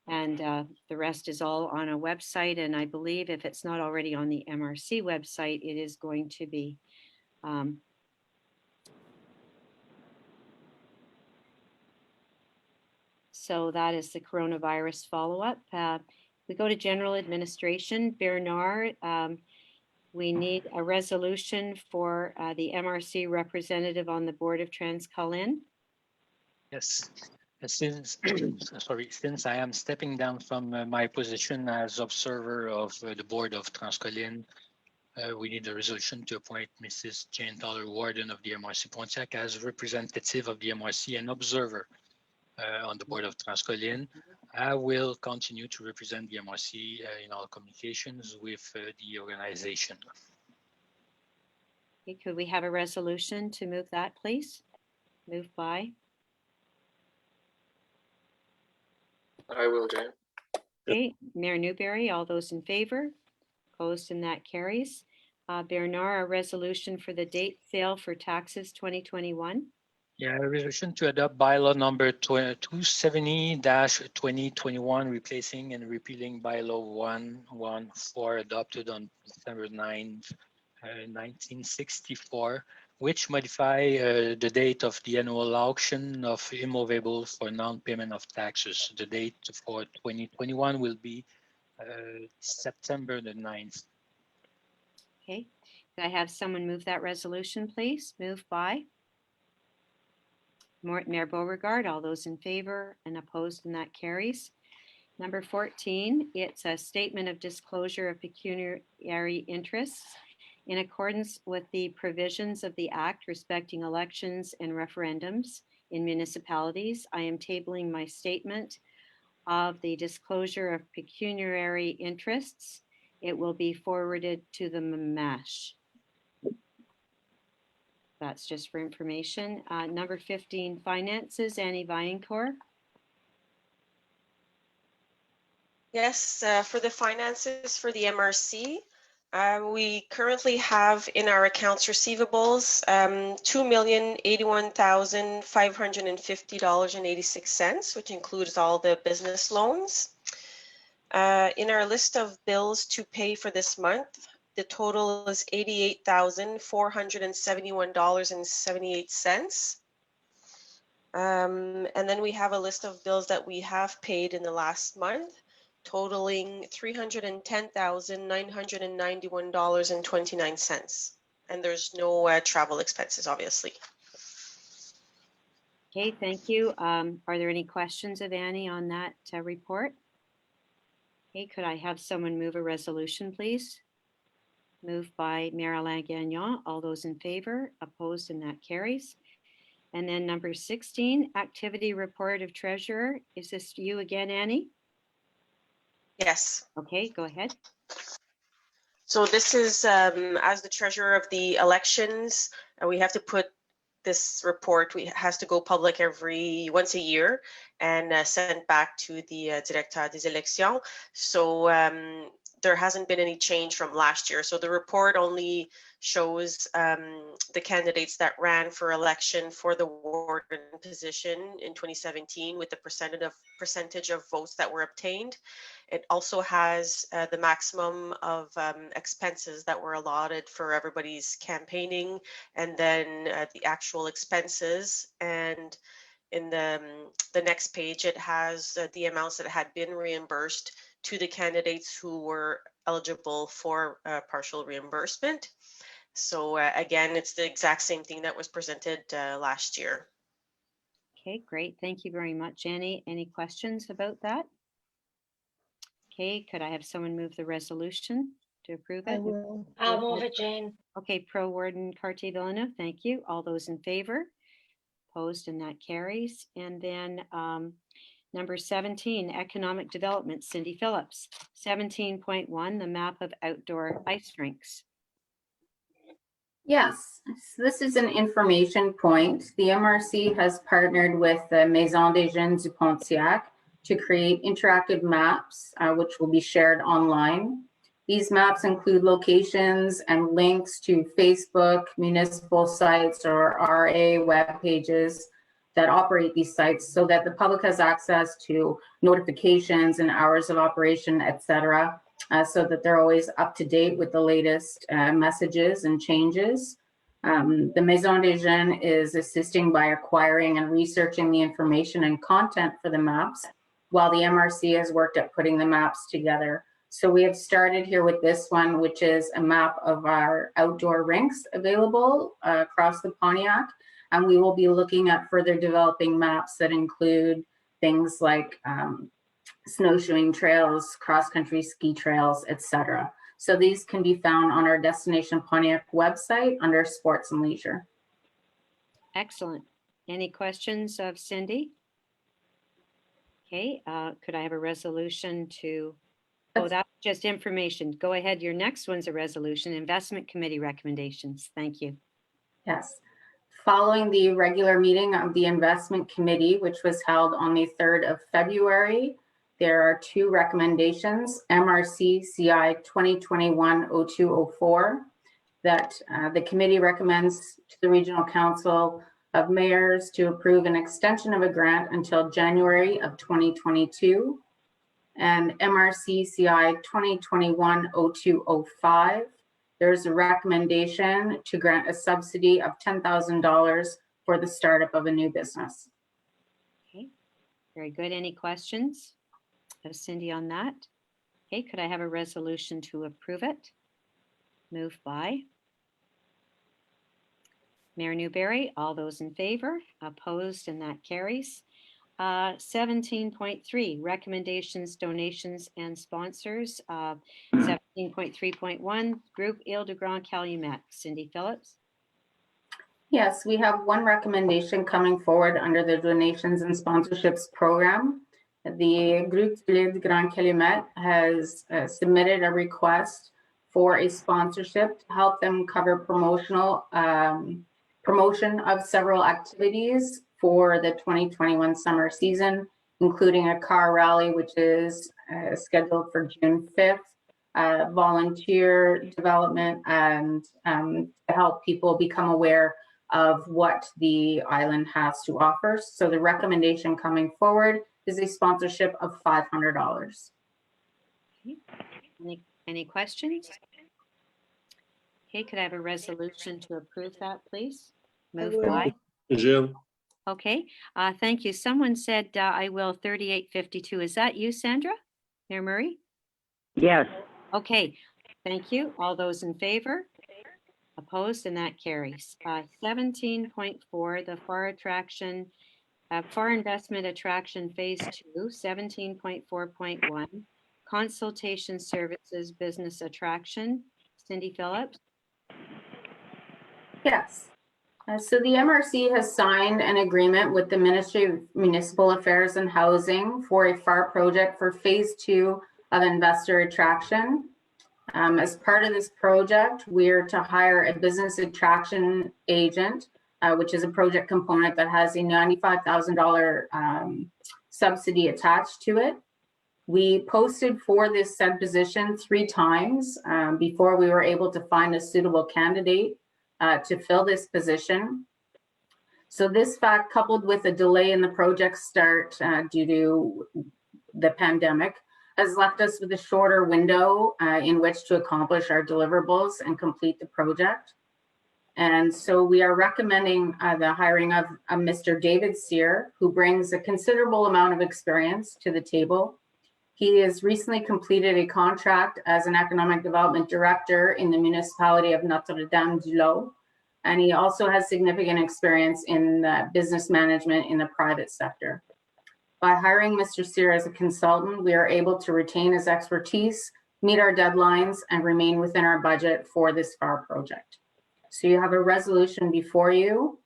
And the rest is all on a website. And I believe if it's not already on the MRC website, it is going to be. So that is the coronavirus follow-up. We go to general administration. Bernard, we need a resolution for the MRC representative on the board of Trans-Colin. Yes. Since I am stepping down from my position as observer of the board of Trans-Colin, we need a resolution to appoint Mrs. Jane Toller, warden of the MRC Pontiac, as representative of the MRC and observer on the board of Trans-Colin. I will continue to represent the MRC in all communications with the organization. Okay, could we have a resolution to move that, please? Moved by. I will, Jane. Okay, Mayor Newberry, all those in favor? Opposed, and that carries. Bernard, a resolution for the date sale for taxes 2021. Yeah, a resolution to adopt bylaw number 270-2021, replacing and repealing bylaw 114 adopted on December 9th, 1964, which modify the date of the annual auction of immovable for non-payment of taxes. The date for 2021 will be September the 9th. Okay, could I have someone move that resolution, please? Moved by. Mayor Beauregard, all those in favor and opposed, and that carries. Number 14, it's a statement of disclosure of pecuniary interests. In accordance with the provisions of the Act respecting elections and referendums in municipalities, I am tabling my statement of the disclosure of pecuniary interests. It will be forwarded to the MASH. That's just for information. Number 15, finances, Annie Vaillancourt. Yes, for the finances for the MRC, We currently have in our accounts receivables $2,081,550.86, which includes all the business loans. In our list of bills to pay for this month, the total is $88,471.78. And then we have a list of bills that we have paid in the last month, totaling $310,991.29. And there's no travel expenses, obviously. Okay, thank you. Are there any questions of Annie on that report? Okay, could I have someone move a resolution, please? Moved by Mayor Alain Gagnon. All those in favor, opposed, and that carries. And then number 16, activity report of treasurer. Is this you again, Annie? Yes. Okay, go ahead. So this is, as the treasurer of the elections, we have to put this report, has to go public once a year and sent back to the Directeur des Élections. So there hasn't been any change from last year. So the report only shows the candidates that ran for election for the warden position in 2017 with the percentage of votes that were obtained. It also has the maximum of expenses that were allotted for everybody's campaigning, and then the actual expenses. And in the next page, it has the amounts that had been reimbursed to the candidates who were eligible for partial reimbursement. So again, it's the exact same thing that was presented last year. Okay, great. Thank you very much, Annie. Any questions about that? Okay, could I have someone move the resolution to approve it? I will. I'll move it, Jane. Okay, Pro Warden Cartier-Villeneuve, thank you. All those in favor? Opposed, and that carries. And then number 17, economic development, Cindy Phillips. 17.1, the map of outdoor ice rinks. Yes, so this is an information point. The MRC has partnered with the Maison des Jeunes du Pontiac to create interactive maps, which will be shared online. These maps include locations and links to Facebook, municipal sites, or RA web pages that operate these sites so that the public has access to notifications and hours of operation, etc., so that they're always up to date with the latest messages and changes. The Maison des Jeunes is assisting by acquiring and researching the information and content for the maps, while the MRC has worked at putting the maps together. So we have started here with this one, which is a map of our outdoor rinks available across the Pontiac. And we will be looking at further developing maps that include things like snowshoeing trails, cross-country ski trails, etc. So these can be found on our Destination Pontiac website under Sports and Leisure. Excellent. Any questions of Cindy? Okay, could I have a resolution to, oh, that's just information. Go ahead, your next one's a resolution, investment committee recommendations. Thank you. Yes. Following the regular meeting of the investment committee, which was held on the 3rd of February, there are two recommendations, MRC CI 2021-0204, that the committee recommends to the Regional Council of Mayors to approve an extension of a grant until January of 2022, and MRC CI 2021-0205. There's a recommendation to grant a subsidy of $10,000 for the startup of a new business. Okay, very good. Any questions of Cindy on that? Okay, could I have a resolution to approve it? Moved by Mayor Newberry. All those in favor? Opposed, and that carries. 17.3, recommendations, donations, and sponsors. 17.3.1, Groupe Ile de Grand Calumet. Cindy Phillips. Yes, we have one recommendation coming forward under the donations and sponsorships program. The Groupe Ile de Grand Calumet has submitted a request for a sponsorship to help them cover promotion of several activities for the 2021 summer season, including a car rally, which is scheduled for June 5th, volunteer development, and to help people become aware of what the island has to offer. So the recommendation coming forward is a sponsorship of $500. Any questions? Okay, could I have a resolution to approve that, please? Moved by. Jill. Okay, thank you. Someone said I will 3852. Is that you, Sandra? Mayor Murray? Yes. Okay, thank you. All those in favor? Opposed, and that carries. 17.4, the FAR investment attraction phase 2, 17.4.1, consultation services business attraction. Cindy Phillips? Yes. So the MRC has signed an agreement with the Ministry of Municipal Affairs and Housing for a FAR project for phase 2 of investor attraction. As part of this project, we're to hire a business attraction agent, which is a project component that has a $95,000 subsidy attached to it. We posted for this said position 3 times before we were able to find a suitable candidate to fill this position. So this fact, coupled with a delay in the project start due to the pandemic, has left us with a shorter window in which to accomplish our deliverables and complete the project. And so we are recommending the hiring of Mr. David Sear, who brings a considerable amount of experience to the table. He has recently completed a contract as an economic development director in the municipality of Notre-Dame-du-Lot. And he also has significant experience in business management in the private sector. By hiring Mr. Sear as a consultant, we are able to retain his expertise, meet our deadlines, and remain within our budget for this FAR project. So you have a resolution before you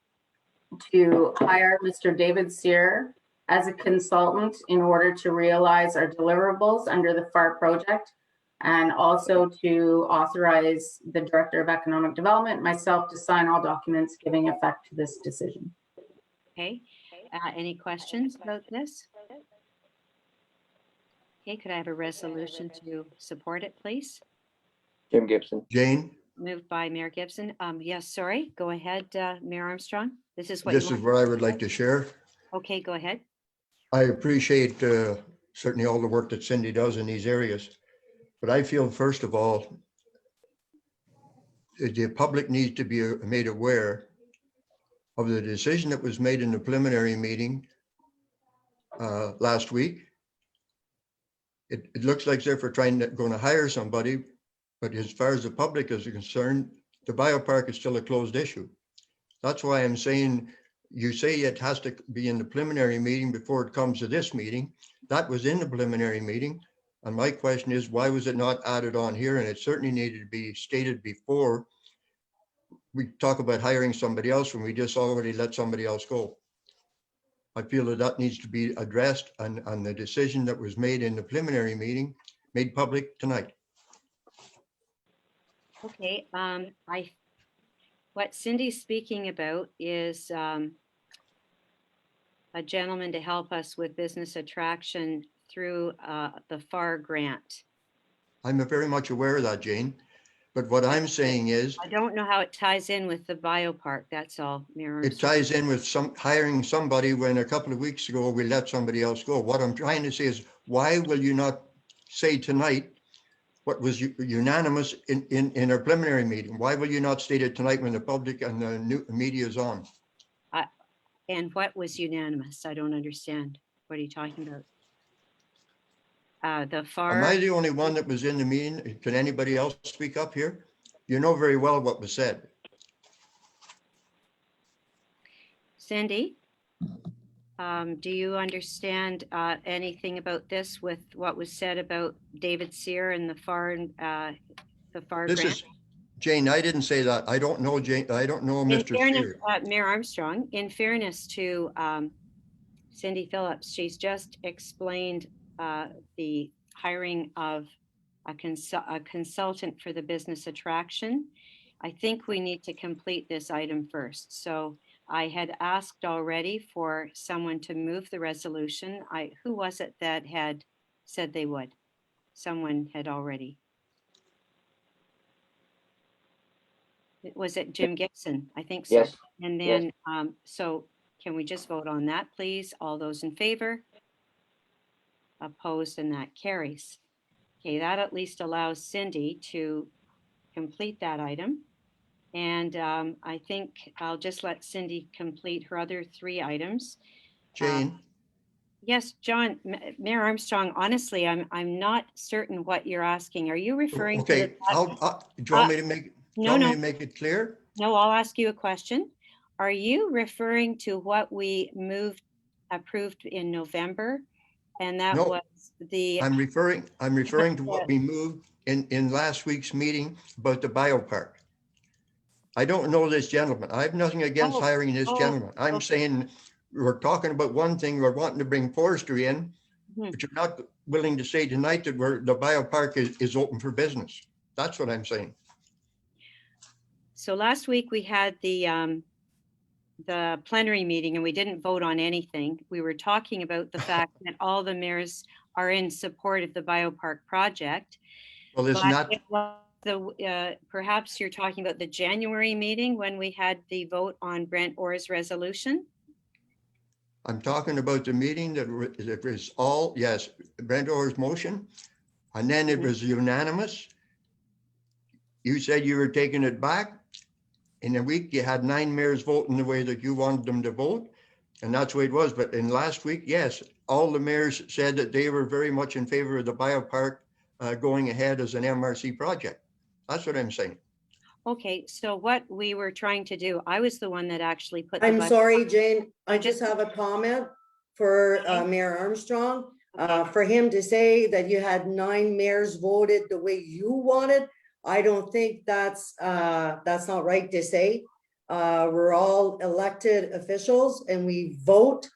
to hire Mr. David Sear as a consultant in order to realize our deliverables under the FAR project, and also to authorize the Director of Economic Development, myself, to sign all documents giving effect to this decision. Okay, any questions about this? Okay, could I have a resolution to support it, please? Jim Gibson. Jane, Moved by Mayor Gibson. Yes, sorry, go ahead, Mayor Armstrong. This is what this you is want. what I would like to share. Okay, go ahead. I appreciate certainly all the work that Cindy does in these areas. But I feel, first of all, the public needs to be made aware of the decision that was made in the preliminary meeting last week. It looks like they're going to hire somebody, but as far as the public is concerned, the biopark is still a closed issue. That's why I'm saying, you say it has to be in the preliminary meeting before it comes to this meeting. That was in the preliminary meeting. And my question is, why was it not added on here? And it certainly needed to be stated before we talk about hiring somebody else when we just already let somebody else go. I feel that needs to be addressed on the decision that was made in the preliminary meeting, made public tonight. Okay, what Cindy's speaking about is a gentleman to help us with business attraction through the FAR grant. I'm very much aware of that, Jane. But what I'm saying is, I don't know how it ties in with the biopark. That's all, Mayor. it ties in with hiring somebody when a couple of weeks ago we let somebody else go. What I'm trying to say is, why will you not say tonight what was unanimous in our preliminary meeting? Why will you not state it tonight when the public and the new media is on? And what was unanimous? I don't understand. What are you talking about? The FAR. Am I the only one that was in the meeting? Can anybody else speak up here? You know very well what was said. Cindy, do you understand anything about this with what was said about David Sear and the FAR This grant? is Jane. I didn't say that. I don't know Jane. I don't know Mr. Sear. Mayor Armstrong, in fairness to Cindy Phillips, she's just explained the hiring of a consultant for the business attraction. I think we need to complete this item first. So I had asked already for someone to move the resolution. Who was it that had said they would? Someone had already. Was it Jim Gibson? I think so. Yes. And then, so can we just vote on that, please? All those in favor? Opposed, and that carries. Okay, that at least allows Cindy to complete that item. And I think I'll just let Cindy complete her other 3 items. Jane, Yes, John, Mayor Armstrong, honestly, I'm not certain what you're asking. Are you referring to? okay, do you want me to make, do you No, want no. me to make it clear? No, I'll ask you a question. Are you referring to what we approved in November? And that No, was the. I'm referring to what we moved in last week's meeting about the biopark. I don't know this gentleman. I have nothing against hiring this gentleman. I'm saying we're talking about one thing, we're wanting to bring forestry in, but you're not willing to say tonight that the biopark is open for business. That's what I'm saying. So last week we had the plenary meeting and we didn't vote on anything. We were talking about the fact that all the mayors are in support of the biopark project. Well, it's not. It was perhaps you're talking about the January meeting when we had the vote on Brent Orr's resolution. I'm talking about the meeting that was all, yes, Brent Orr's motion, and then it was unanimous. You said you were taking it back. In a week, you had 9 mayors voting the way that you wanted them to vote, and that's the way it was. But in last week, yes, all the mayors said that they were very much in favor of the biopark going ahead as an MRC project. That's what I'm saying. Okay, so what we were trying to do, I was the one that actually put. I'm sorry, Jane, I just have a comment for Mayor Armstrong. For him to say that you had 9 mayors voted the way you wanted, I don't think that's not right to say. We're all elected officials and we vote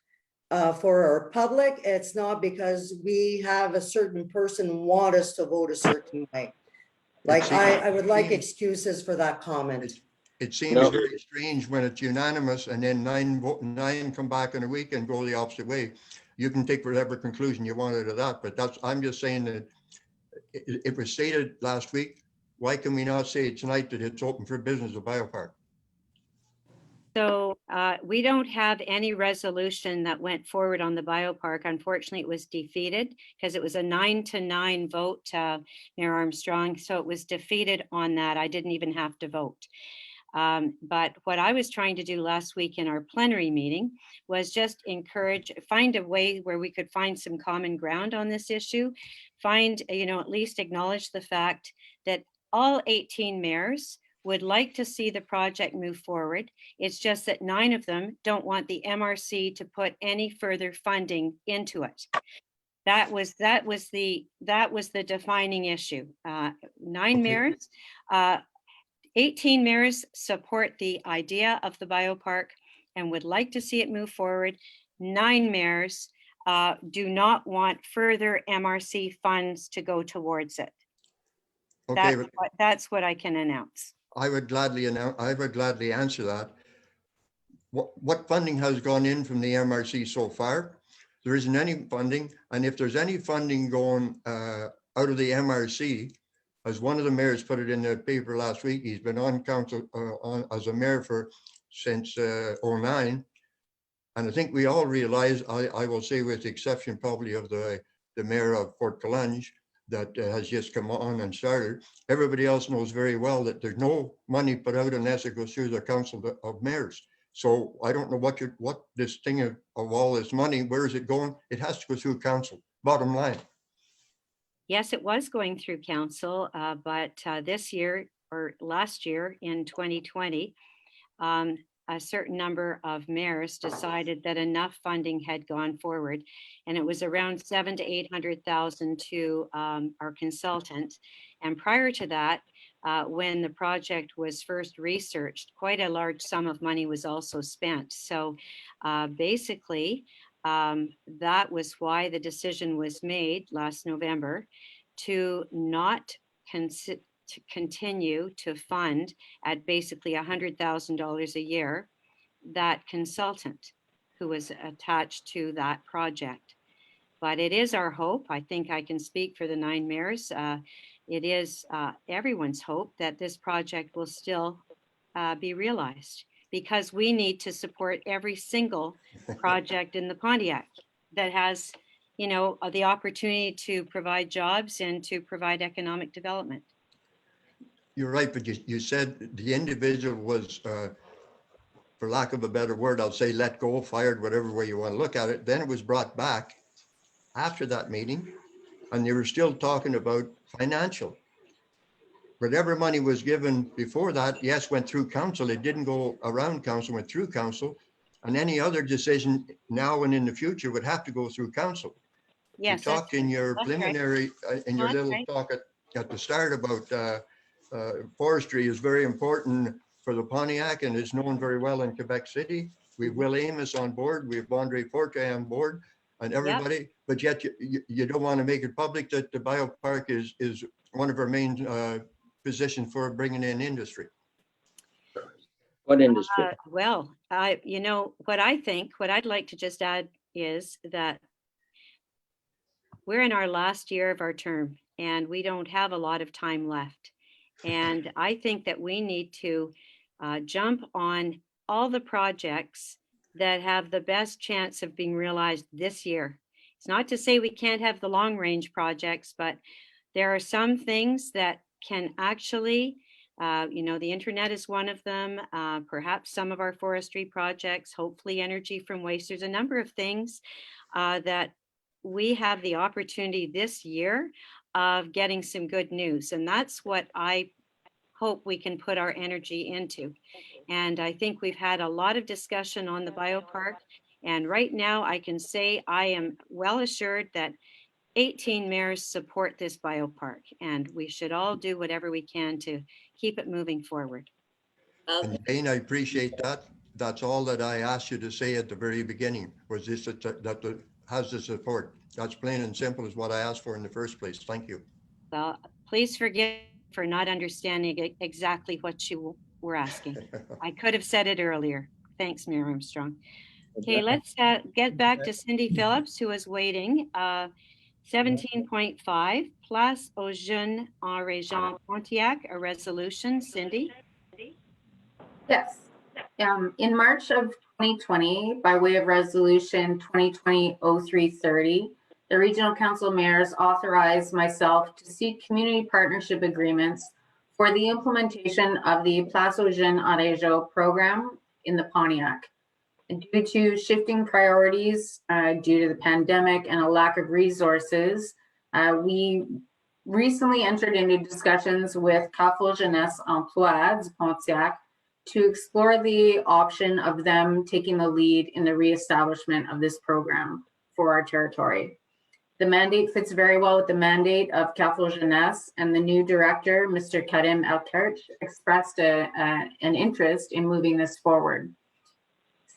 for our public. It's not because we have a certain person want us to vote a certain way. Like, I would like excuses for that comment. It seems very strange when it's unanimous and then 9 come back in a week and go the opposite way. You can take whatever conclusion you want out of that, but I'm just saying that it was stated last week. Why can we not say tonight that it's open for business, a biopark? So we don't have any resolution that went forward on the biopark. Unfortunately, it was defeated because it was a 9-9 vote, Mayor Armstrong. So it was defeated on that. I didn't even have to vote. But what I was trying to do last week in our plenary meeting was just find a way where we could find some common ground on this issue, at least acknowledge the fact that all 18 mayors would like to see the project move forward. It's just that 9 of them don't want the MRC to put any further funding into it. That was the defining issue. 9 mayors, 18 mayors support the idea of the biopark and would like to see it move forward. 9 mayors do not want further MRC funds to go towards it. Okay, That's what I can announce. I would gladly answer that. What funding has gone in from the MRC so far? There isn't any funding, and if there's any funding going out of the MRC, as one of the mayors put it in the paper last week, he's been on council as a mayor since 2009, and I think we all realize, I will say with the exception probably of the mayor of Fort Calange, that has just come on and started. Everybody else knows very well that there's no money put out unless it goes through the council of mayors. So I don't know what this thing of all this money, where is it going? It has to go through council, bottom line. Yes, it was going through council, but this year or last year in 2020, a certain number of mayors decided that enough funding had gone forward, and it was around 700,000 to 800,000 to our consultant. And prior to that, when the project was first researched, quite a large sum of money was also spent. So basically, that was why the decision was made last November to not continue to fund at basically $100,000 a year that consultant who was attached to that project. But it is our hope, I think I can speak for the 9 mayors, it is everyone's hope that this project will still be realized, because we need to support every single project in the Pontiac that has, you know, the opportunity to provide jobs and to provide economic development. You're right, but you said the individual was, for lack of a better word, I'll say let go, fired, whatever way you want to look at it. Then it was brought back after that meeting, and they were still talking about financial. Whatever money was given before that, yes, went through council. It didn't go around council, went through council. And any other decision now and in the future would have to go through council. Yes, you talked in your that's preliminary, in your That's little right. talk at the start about forestry is very important for the Pontiac and is known very well in Quebec City. We have Will Amos on board, we have Andre Forte on board and everybody, but yet you don't want to make it public that the biopark is one of our main positions for bringing in industry. What industry? Well, you know, what I'd like to just add is that we're in our last year of our term and we don't have a lot of time left. And I think that we need to jump on all the projects that have the best chance of being realized this year. It's not to say we can't have the long range projects, but there are some things that can actually, you know, the internet is one of them, perhaps some of our forestry projects, hopefully energy from waste. There's a number of things that we have the opportunity this year of getting some good news. And that's what I hope we can put our energy into. And I think we've had a lot of discussion on the biopark. And right now I can say I am well assured that 18 mayors support this biopark, and we should all do whatever we can to keep it moving forward. And Jane, I appreciate that. That's all that I asked you to say at the very beginning, was this that has the support. That's plain and simple is what I asked for in the first place. Thank you. Well, please forgive for not understanding exactly what you were asking. I could have said it earlier. Thanks, Mayor Armstrong. Okay, let's get back to Cindy Phillips, who is waiting. 17.5, Place aux Jeunes en Région Pontiac, a resolution. Cindy? Yes. In March of 2020, by way of resolution 2020-0330, the Regional Council Mayors authorized myself to seek community partnership agreements for the implementation of the Place aux Jeunes en Région program in the Pontiac. And due to shifting priorities due to the pandemic and a lack of resources, we recently entered into discussions with Carrefour Jeunesse Emploi du Pontiac to explore the option of them taking the lead in the reestablishment of this program for our territory. The mandate fits very well with the mandate of Carrefour Jeunesse, and the new director, Mr. Karim Elkert, expressed an interest in moving this forward.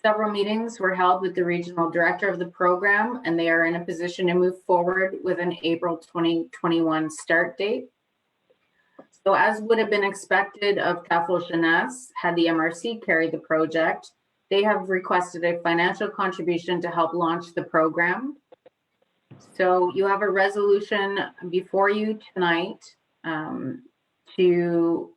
Several meetings were held with the regional director of the program, and they are in a position to move forward with an April 2021 start date. So as would have been expected of Carrefour Jeunesse, had the MRC carried the project, they have requested a financial contribution to help launch the program. So you have a resolution before you tonight to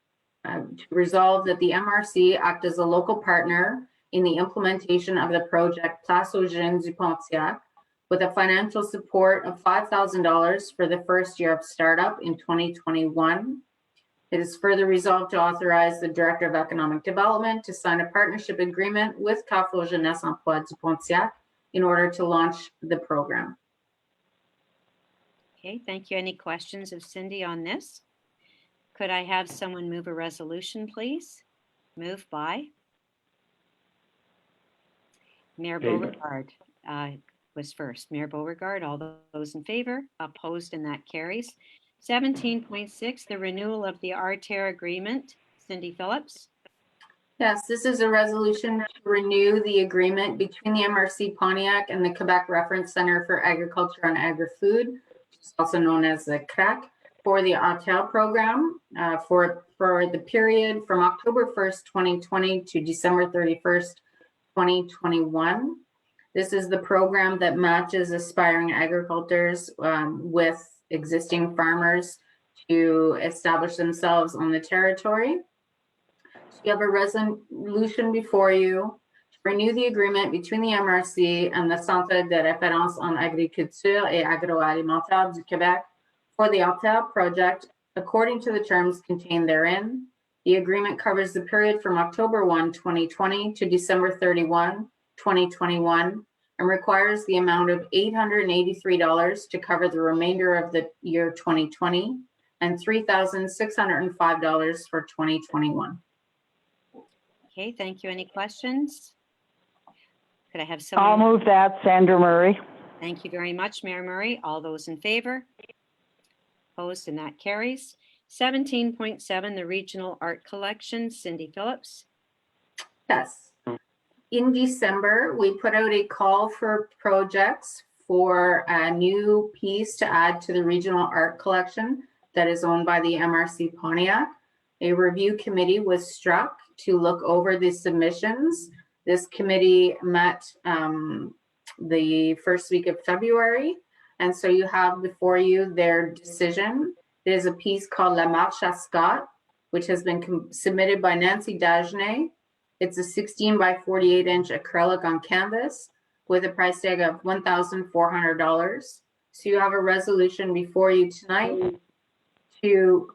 resolve that the MRC act as a local partner in the implementation of the project Place aux Jeunes du Pontiac with a financial support of $5,000 for the first year of startup in 2021. It is further resolved to authorize the Director of Economic Development to sign a partnership agreement with Carrefour Jeunesse Emploi du Pontiac in order to launch the program. Okay, thank you. Any questions of Cindy on this? Could I have someone move a resolution, please? Moved by Mayor Beauregard was first. Mayor Beauregard, all those in favor, opposed, and that carries. 17.6, the renewal of the RTER agreement. Cindy Phillips. Yes, this is a resolution to renew the agreement between the MRC Pontiac and the Quebec Reference Center for Agriculture and Agri-Food, which is also known as the CRAC, for the RTER program for the period from October 1st, 2020 to December 31st, 2021. This is the program that matches aspiring agricultors with existing farmers to establish themselves on the territory. You have a resolution before you to renew the agreement between the MRC and the Centre de référence en agriculture et agroalimentaire du Québec for the Alter project according to the terms contained therein. The agreement covers the period from October 1, 2020 to December 31, 2021, and requires the amount of $883 to cover the remainder of the year 2020 and $3,605 for 2021. Okay, thank you. Any questions? Could I have I'll someone? move that, Sandra Murray. Thank you very much, Mayor Murray. All those in favor? Opposed, and that carries. 17.7, the Regional Art Collection, Cindy Phillips. Yes. In December, we put out a call for projects for a new piece to add to the Regional Art Collection that is owned by the MRC Pontiac. A review committee was struck to look over the submissions. This committee met the first week of February. And so you have before you their decision. There's a piece called La Marche à Scott, which has been submitted by Nancy Dagenet. It's a 16 by 48 inch acrylic on canvas with a price tag of $1,400. So you have a resolution before you tonight to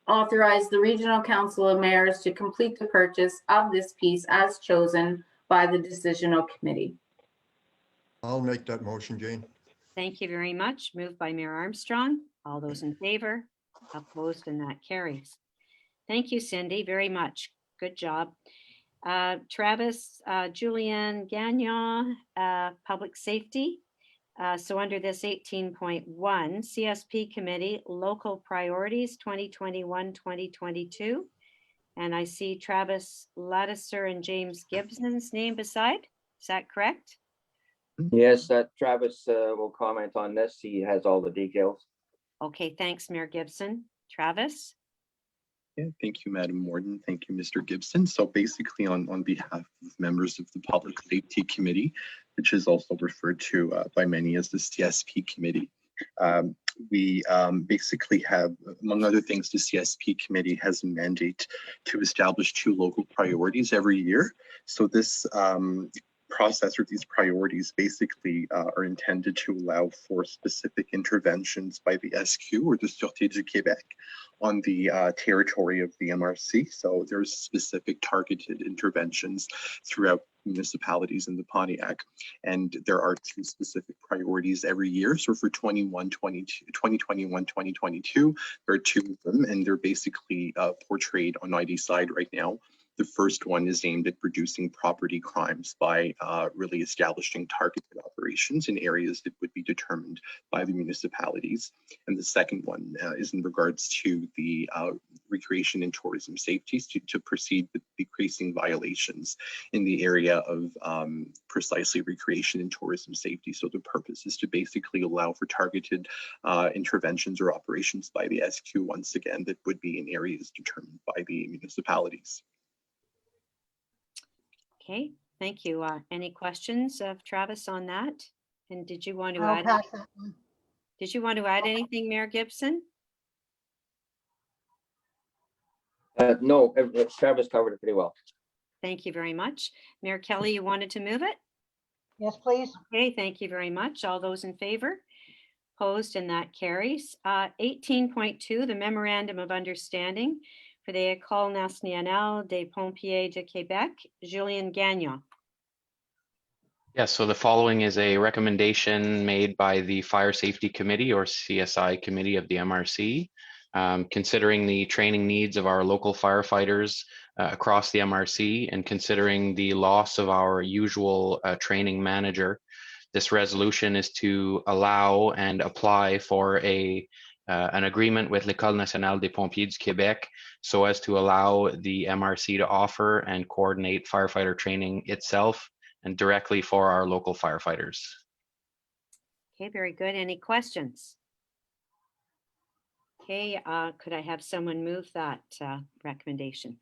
authorize the Regional Council of Mayors to complete the purchase of this piece as chosen by the decisional committee. I'll make that motion, Jane. Thank you very much. Moved by Mayor Armstrong. All those in favor? Opposed, and that carries. Thank you, Cindy, very much. Good job. Travis, Julian Gagnon, Public Safety. So under this 18.1, CSP Committee, Local Priorities 2021-2022. And I see Travis Lattiser and James Gibson's name beside. Is that correct? Yes, Travis will comment on this. He has all the details. Okay, thanks, Mayor Gibson. Travis? Yeah, thank you, Madam Warden. Thank you, Mr. Gibson. So basically on behalf of members of the Public Safety Committee, which is also referred to by many as the CSP Committee, we basically have, among other things, the CSP Committee has a mandate to establish 2 local priorities every year. So this process or these priorities basically are intended to allow for specific interventions by the SQ or the Sûreté du Québec on the territory of the MRC. So there's specific targeted interventions throughout municipalities in the Pontiac. And there are 2 specific priorities every year. So for 2021-2022, there are 2 of them, and they're basically portrayed on ID side right now. The first one is aimed at reducing property crimes by really establishing targeted operations in areas that would be determined by the municipalities. And the second one is in regards to the recreation and tourism safety to proceed with decreasing violations in the area of precisely recreation and tourism safety. So the purpose is to basically allow for targeted interventions or operations by the SQ once again that would be in areas determined by the municipalities. Okay, thank you. Any questions of Travis on that? And did you want to I'll add? pass that one. Did you want to add anything, Mayor Gibson? No, Travis covered it pretty well. Thank you very much. Mayor Kelly, you wanted to move it? Yes, please. Okay, thank you very much. All those in favor? Opposed, and that carries. 18.2, the Memorandum of Understanding for the École nationale des pompiers de Québec, Julian Gagnon. Yes, so the following is a recommendation made by the Fire Safety Committee or CSI Committee of the MRC, considering the training needs of our local firefighters across the MRC and considering the loss of our usual training manager. This resolution is to allow and apply for an agreement with l'École nationale des pompiers du Québec so as to allow the MRC to offer and coordinate firefighter training itself and directly for our local firefighters. Okay, very good. Any questions? Okay, could I have someone move that recommendation?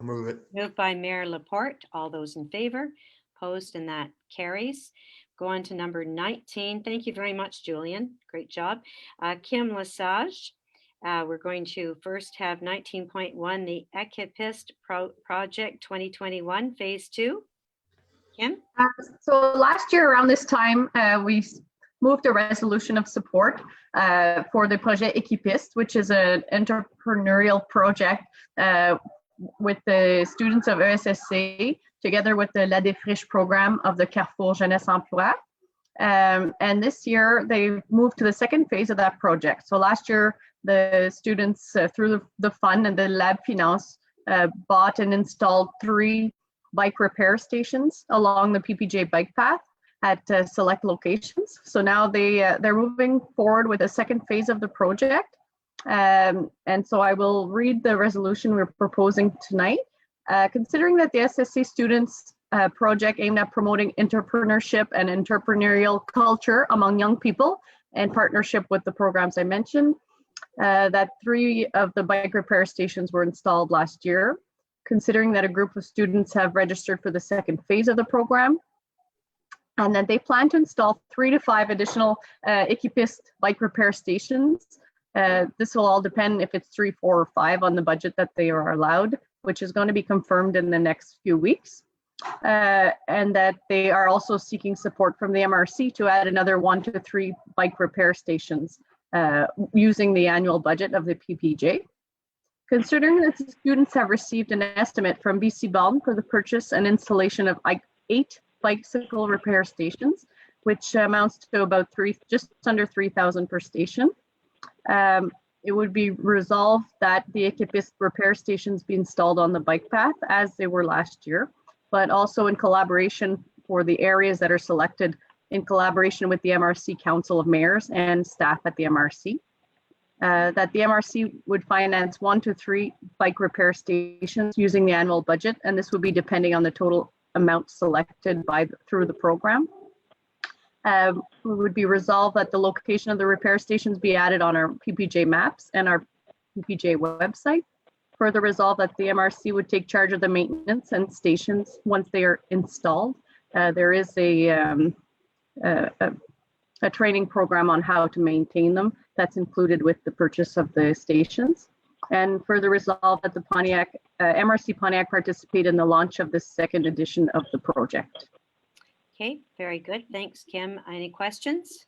I'll move it. Moved by Mayor Laporte. All those in favor? Opposed, and that carries. Go on to number 19. Thank you very much, Julian. Great job. Kim Lesage, We're going to first have 19.1, the Ecipist Project 2021, Phase 2. Kim? So last year around this time, we moved a resolution of support for the Projet Ecipist, which is an entrepreneurial project with the students of ESSC, together with the La Défriche program of the Carrefour Jeunesse Emploi. And this year, they moved to the second phase of that project. So last year, the students, through the fund and the Lab Finance, bought and installed 3 bike repair stations along the PPJ bike path at select locations. So now they're moving forward with the second phase of the project. And so I will read the resolution we're proposing tonight. Considering that the SSC students project aimed at promoting entrepreneurship and entrepreneurial culture among young people in partnership with the programs I mentioned, that 3 of the bike repair stations were installed last year. Considering that a group of students have registered for the second phase of the program, and that they plan to install 3 to 5 additional Ecipist bike repair stations. This will all depend if it's 3, 4, or 5 on the budget that they are allowed, which is going to be confirmed in the next few weeks. And that they are also seeking support from the MRC to add another 1 to 3 bike repair stations using the annual budget of the PPJ. Considering that the students have received an estimate from BC Born for the purchase and installation of 8 bicycle repair stations, which amounts to about just under 3,000 per station, it would be resolved that the Ecipist repair stations be installed on the bike path as they were last year, but also in collaboration for the areas that are selected in collaboration with the MRC Council of Mayors and staff at the MRC. That the MRC would finance 1 to 3 bike repair stations using the annual budget, and this would be depending on the total amount selected through the program. It would be resolved that the location of the repair stations be added on our PPJ maps and our PPJ website. Further resolved that the MRC would take charge of the maintenance and stations once they are installed. There is a training program on how to maintain them that's included with the purchase of the stations. And further resolved that the MRC Pontiac participate in the launch of the second edition of the project. Okay, very good. Thanks, Kim. Any questions?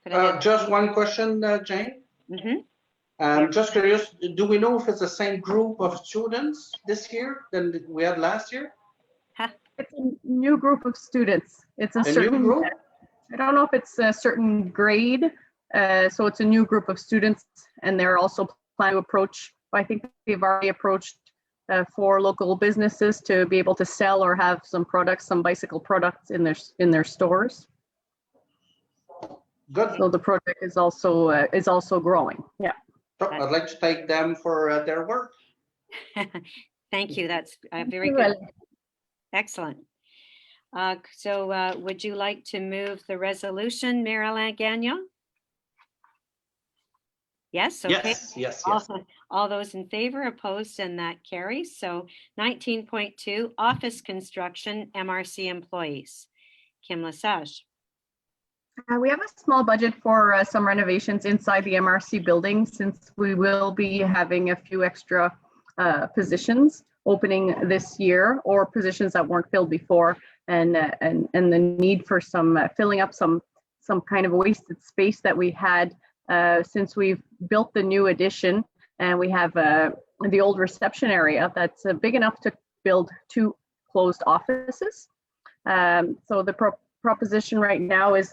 Could I have Just one question, Jane. I'm just curious, do we know if it's the same group of students this year than we had last year? It's a new group of students. It's a certain new group? I don't know if it's a certain grade. So it's a new group of students, and they're also planning to approach, I think they've already approached 4 local businesses to be able to sell or have some products, some bicycle products in their stores. Good. So the project is also growing. Yeah. So I'd like to thank them for their work. Thank you. That's very good. Excellent. So would you like to move the resolution, Marie-Alain Gagnon? Yes, okay. Yes. All those in favor, opposed, and that carries. So 19.2, office construction, MRC employees. Kim Lesage. We have a small budget for some renovations inside the MRC building, since we will be having a few extra positions opening this year, or positions that weren't filled before, and the need for some filling up some kind of wasted space that we had since we've built the new addition, and we have the old reception area that's big enough to build 2 closed offices. So the proposition right now is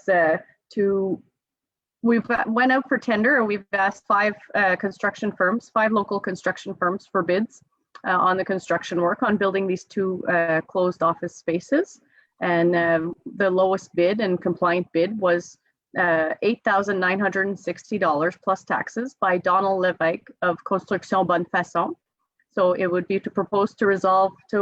we've went out for tender, and we've asked 5 local construction firms for bids on the construction work on building these 2 closed office spaces. And the lowest bid and compliant bid was $8,960 plus taxes by Donald Levesque of Construction Bonne Façon. So it would be to propose to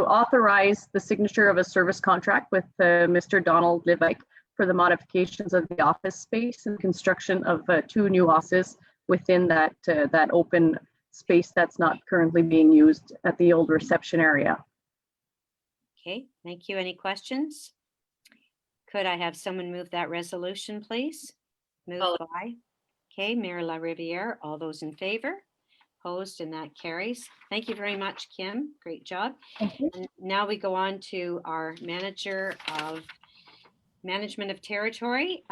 authorize the signature of a service contract with Mr. Donald Levesque for the modifications of the office space and construction of 2 new offices within that open space that's not currently being used at the old reception area. Okay, thank you. Any questions? Could I have someone move that resolution, please? Moved by Okay, Mayor LaRiviere, all those in favor? Opposed, and that carries. Thank you very much, Kim. Great job. And now we go on to our manager of management of territory,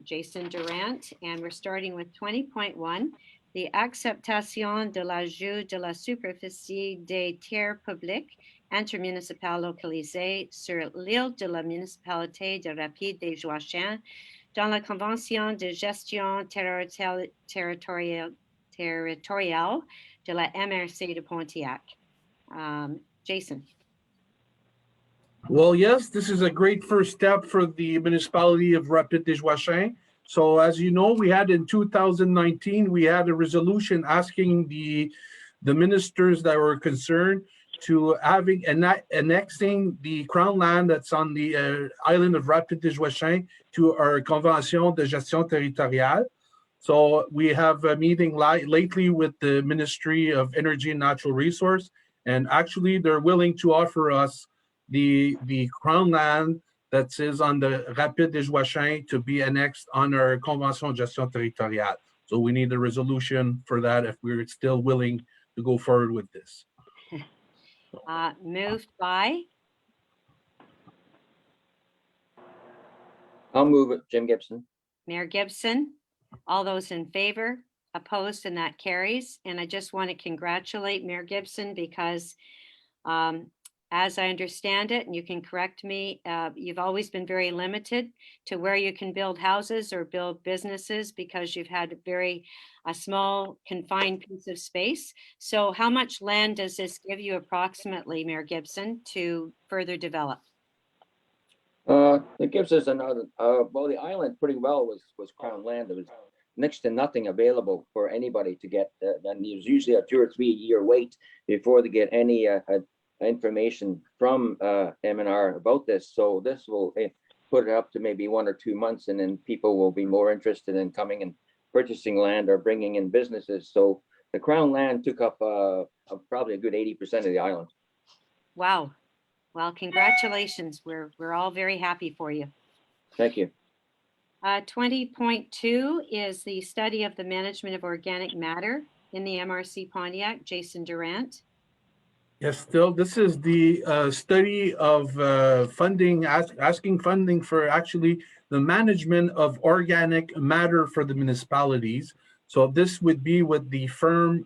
Jason Durant, and we're starting with 20.1, the acceptation de l'ajout de la superficie des terres publiques intermunicipales localisées sur l'île de la municipalité de Rapide des Joachins dans la convention de gestion territoriale de la MRC de Pontiac. Jason. Well, yes, this is a great first step for the municipality of Rapide des Joachins. So as you know, we had in 2019, we had a resolution asking the ministers that were concerned to having annexing the crown land that's on the island of Rapide des Joachins to our convention de gestion territoriale. So we have a meeting lately with the Ministry of Energy and Natural Resource, and actually they're willing to offer us the crown land that is on the Rapide des Joachins to be annexed on our convention de gestion territoriale. So we need a resolution for that if we're still willing to go forward with this. Moved by? I'll move it, Jim Gibson. Mayor Gibson. All those in favor? Opposed, and that carries. And I just want to congratulate Mayor Gibson because as I understand it, and you can correct me, you've always been very limited to where you can build houses or build businesses because you've had a small confined piece of space. So how much land does this give you approximately, Mayor Gibson, to further develop? It gives us another, well, the island pretty well was crown land. There was next to nothing available for anybody to get. And there's usually a 2 or 3 year wait before they get any information from M&R about this. So this will put it up to maybe 1 or 2 months, and then people will be more interested in coming and purchasing land or bringing in businesses. So the crown land took up probably a good 80% of the island. Wow. Well, congratulations. We're all very happy for you. Thank you. 20.2 is the study of the management of organic matter in the MRC Pontiac. Jason Durant. Yes, still, this is the study of funding, asking funding for actually the management of organic matter for the municipalities. So this would be with the firm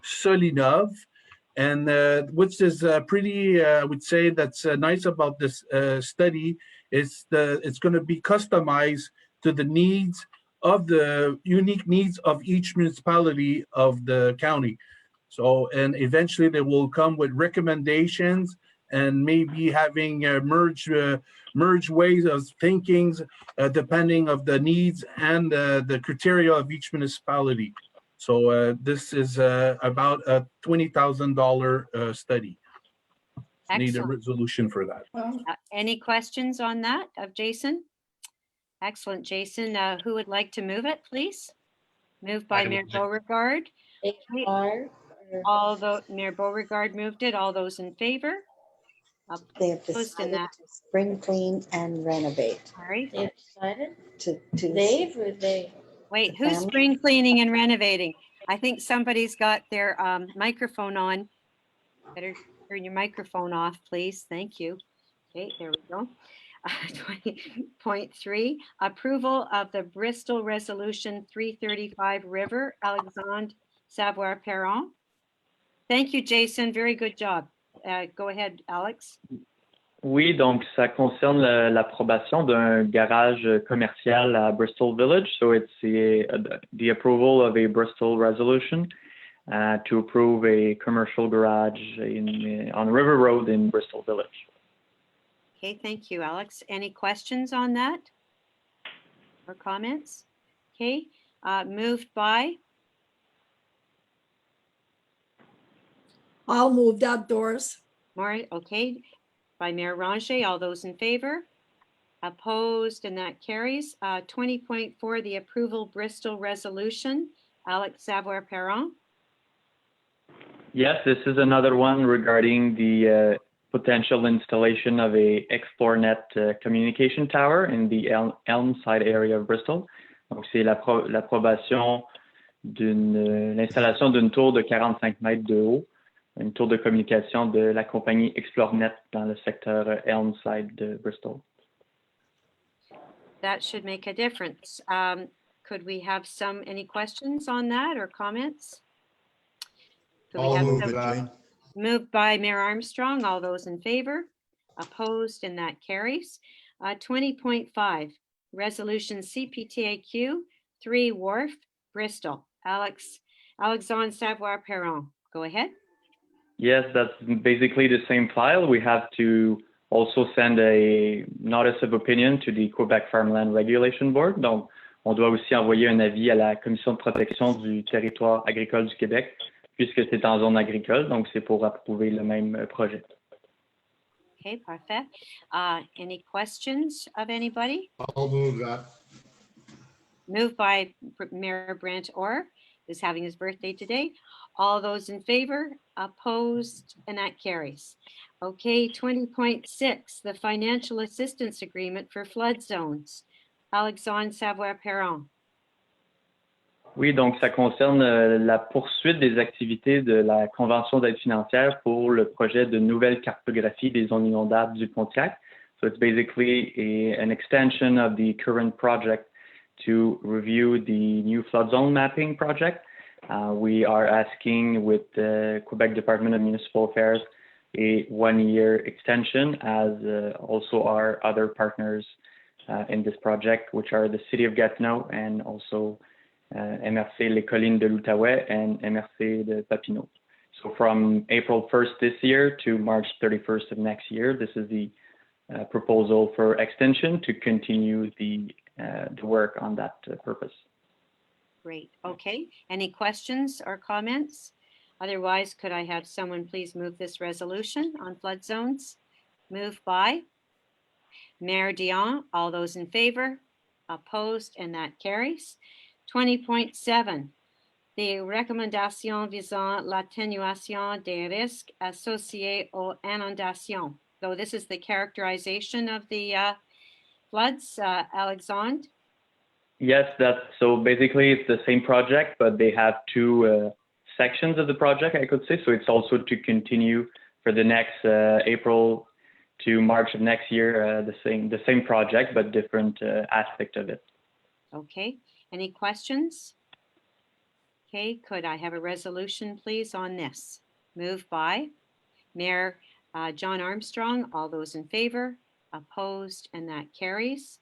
Solinov, and which is pretty, I would say that's nice about this study is it's going to be customized to the needs of the unique needs of each municipality of the county. So, and eventually they will come with recommendations and maybe having merge ways of thinking depending of the needs and the criteria of each municipality. So this is about a $20,000 study. Need a resolution for that. Any questions on that of Jason? Excellent, Jason. Who would like to move it, please? Moved by Mayor Beauregard. Mayor Beauregard moved it. All those in favor? They have decided to spring clean and renovate. Sorry. They have decided to Dave or they? Wait, who's spring cleaning and renovating? I think somebody's got their microphone on. Better turn your microphone off, please. Thank you. Okay, there we go. 20.3, approval of the Bristol Resolution 335 River, Alexandre Savoie-Perron. Thank you, Jason. Very good job. Go ahead, Alex. Oui, donc ça concerne l'approbation d'un garage commercial à Bristol Village. So it's the approval of a Bristol resolution to approve a commercial garage on River Road in Bristol Village. Okay, thank you, Alex. Any questions on that or comments? Okay, moved by? I'll move that, Doris. More, okay, by Mayor Ranger. All those in favor? Opposed, and that carries. 20.4, the approval Bristol resolution. Alex Savoie-Perron. Yes, this is another one regarding the potential installation of a XplorNet communication tower in the Elmside area of Bristol. Donc, c'est l'approbation l'installation d'une tour de 45 mètres de haut, une tour de communication de la compagnie ExploreNet dans le secteur Elmside de Bristol. That should make a difference. Could we have any questions on that or comments? Could we I'll have move some- it, Jane. Moved by Mayor Armstrong. All those in favor? Opposed, and that carries. 20.5, Resolution CPTAQ 3 Wharf, Bristol. Alexandre Savoie-Perron, go ahead. Yes, that's basically the same file. We have to also send a notice of opinion to the Quebec Farmland Regulation Board. Donc, on doit aussi envoyer un avis à la Commission de protection du territoire agricole du Québec, puisque c'est en zone agricole. Donc, c'est pour approuver le même projet. Okay, parfait. Any questions of anybody? I'll move that. Moved by Mayor Brent Orr, who's having his birthday today. All those in favor, opposed, and that carries. Okay, 20.6, the financial assistance agreement for flood zones. Alexandre Savoie-Perron. Oui, donc ça concerne la poursuite des activités de la Convention d'aide financière pour le projet de nouvelle cartographie des zones inondables du Pontiac. So it's basically an extension of the current project to review the new flood zone mapping project. We are asking with the Quebec Department of Municipal Affairs a one-year extension, as also our other partners in this project, which are the City of Gatineau and also MRC Les Collines de l'Outaouais and MRC de Papineau. So from April 1st this year to March 31st of next year, this is the proposal for extension to continue the work on that purpose. Great. Okay. Any questions or comments? Otherwise, could I have someone please move this resolution on flood zones? Moved by Mayor Dion. All those in favor? Opposed, and that carries. 20.7, des recommandations visant l'atténuation des risques associés aux inondations. So this is the characterization of the floods, Alexandre? Yes, so basically it's the same project, but they have two sections of the project, I could say. So it's also to continue for the next April to March of next year, the same project, but different aspect of it. Okay. Any questions? Okay, could I have a resolution, please, on this? Moved by Mayor John Armstrong. All those in favor? Opposed, and that carries.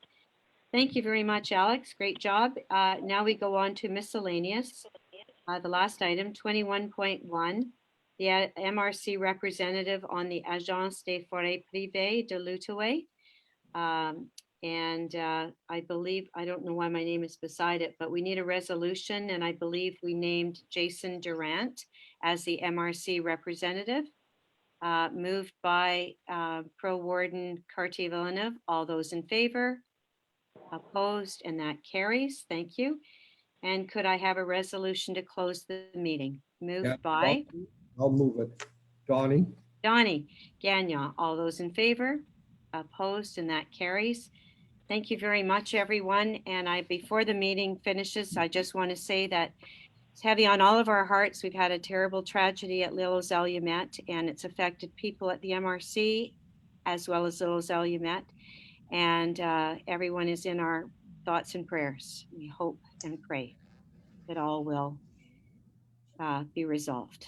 Thank you very much, Alex. Great job. Now we go on to miscellaneous. The last item, 21.1, the MRC representative on the Agence des Forêts Privées de l'Outaouais. And I believe, I don't know why my name is beside it, but we need a resolution, and I believe we named Jason Durant as the MRC representative. Moved by Pro Warden Cartier-Villeneuve. All those in favor? Opposed, and that carries. Thank you. And could I have a resolution to close the meeting? Moved by I'll move it. Donnie? Donnie Gagnon. All those in favor? Opposed, and that carries. Thank you very much, everyone. And before the meeting finishes, I just want to say that it's heavy on all of our hearts. We've had a terrible tragedy at L'Île aux Allumettes, and it's affected people at the MRC as well as L'Île aux Allumettes. And everyone is in our thoughts and prayers. We hope and pray that all will be resolved.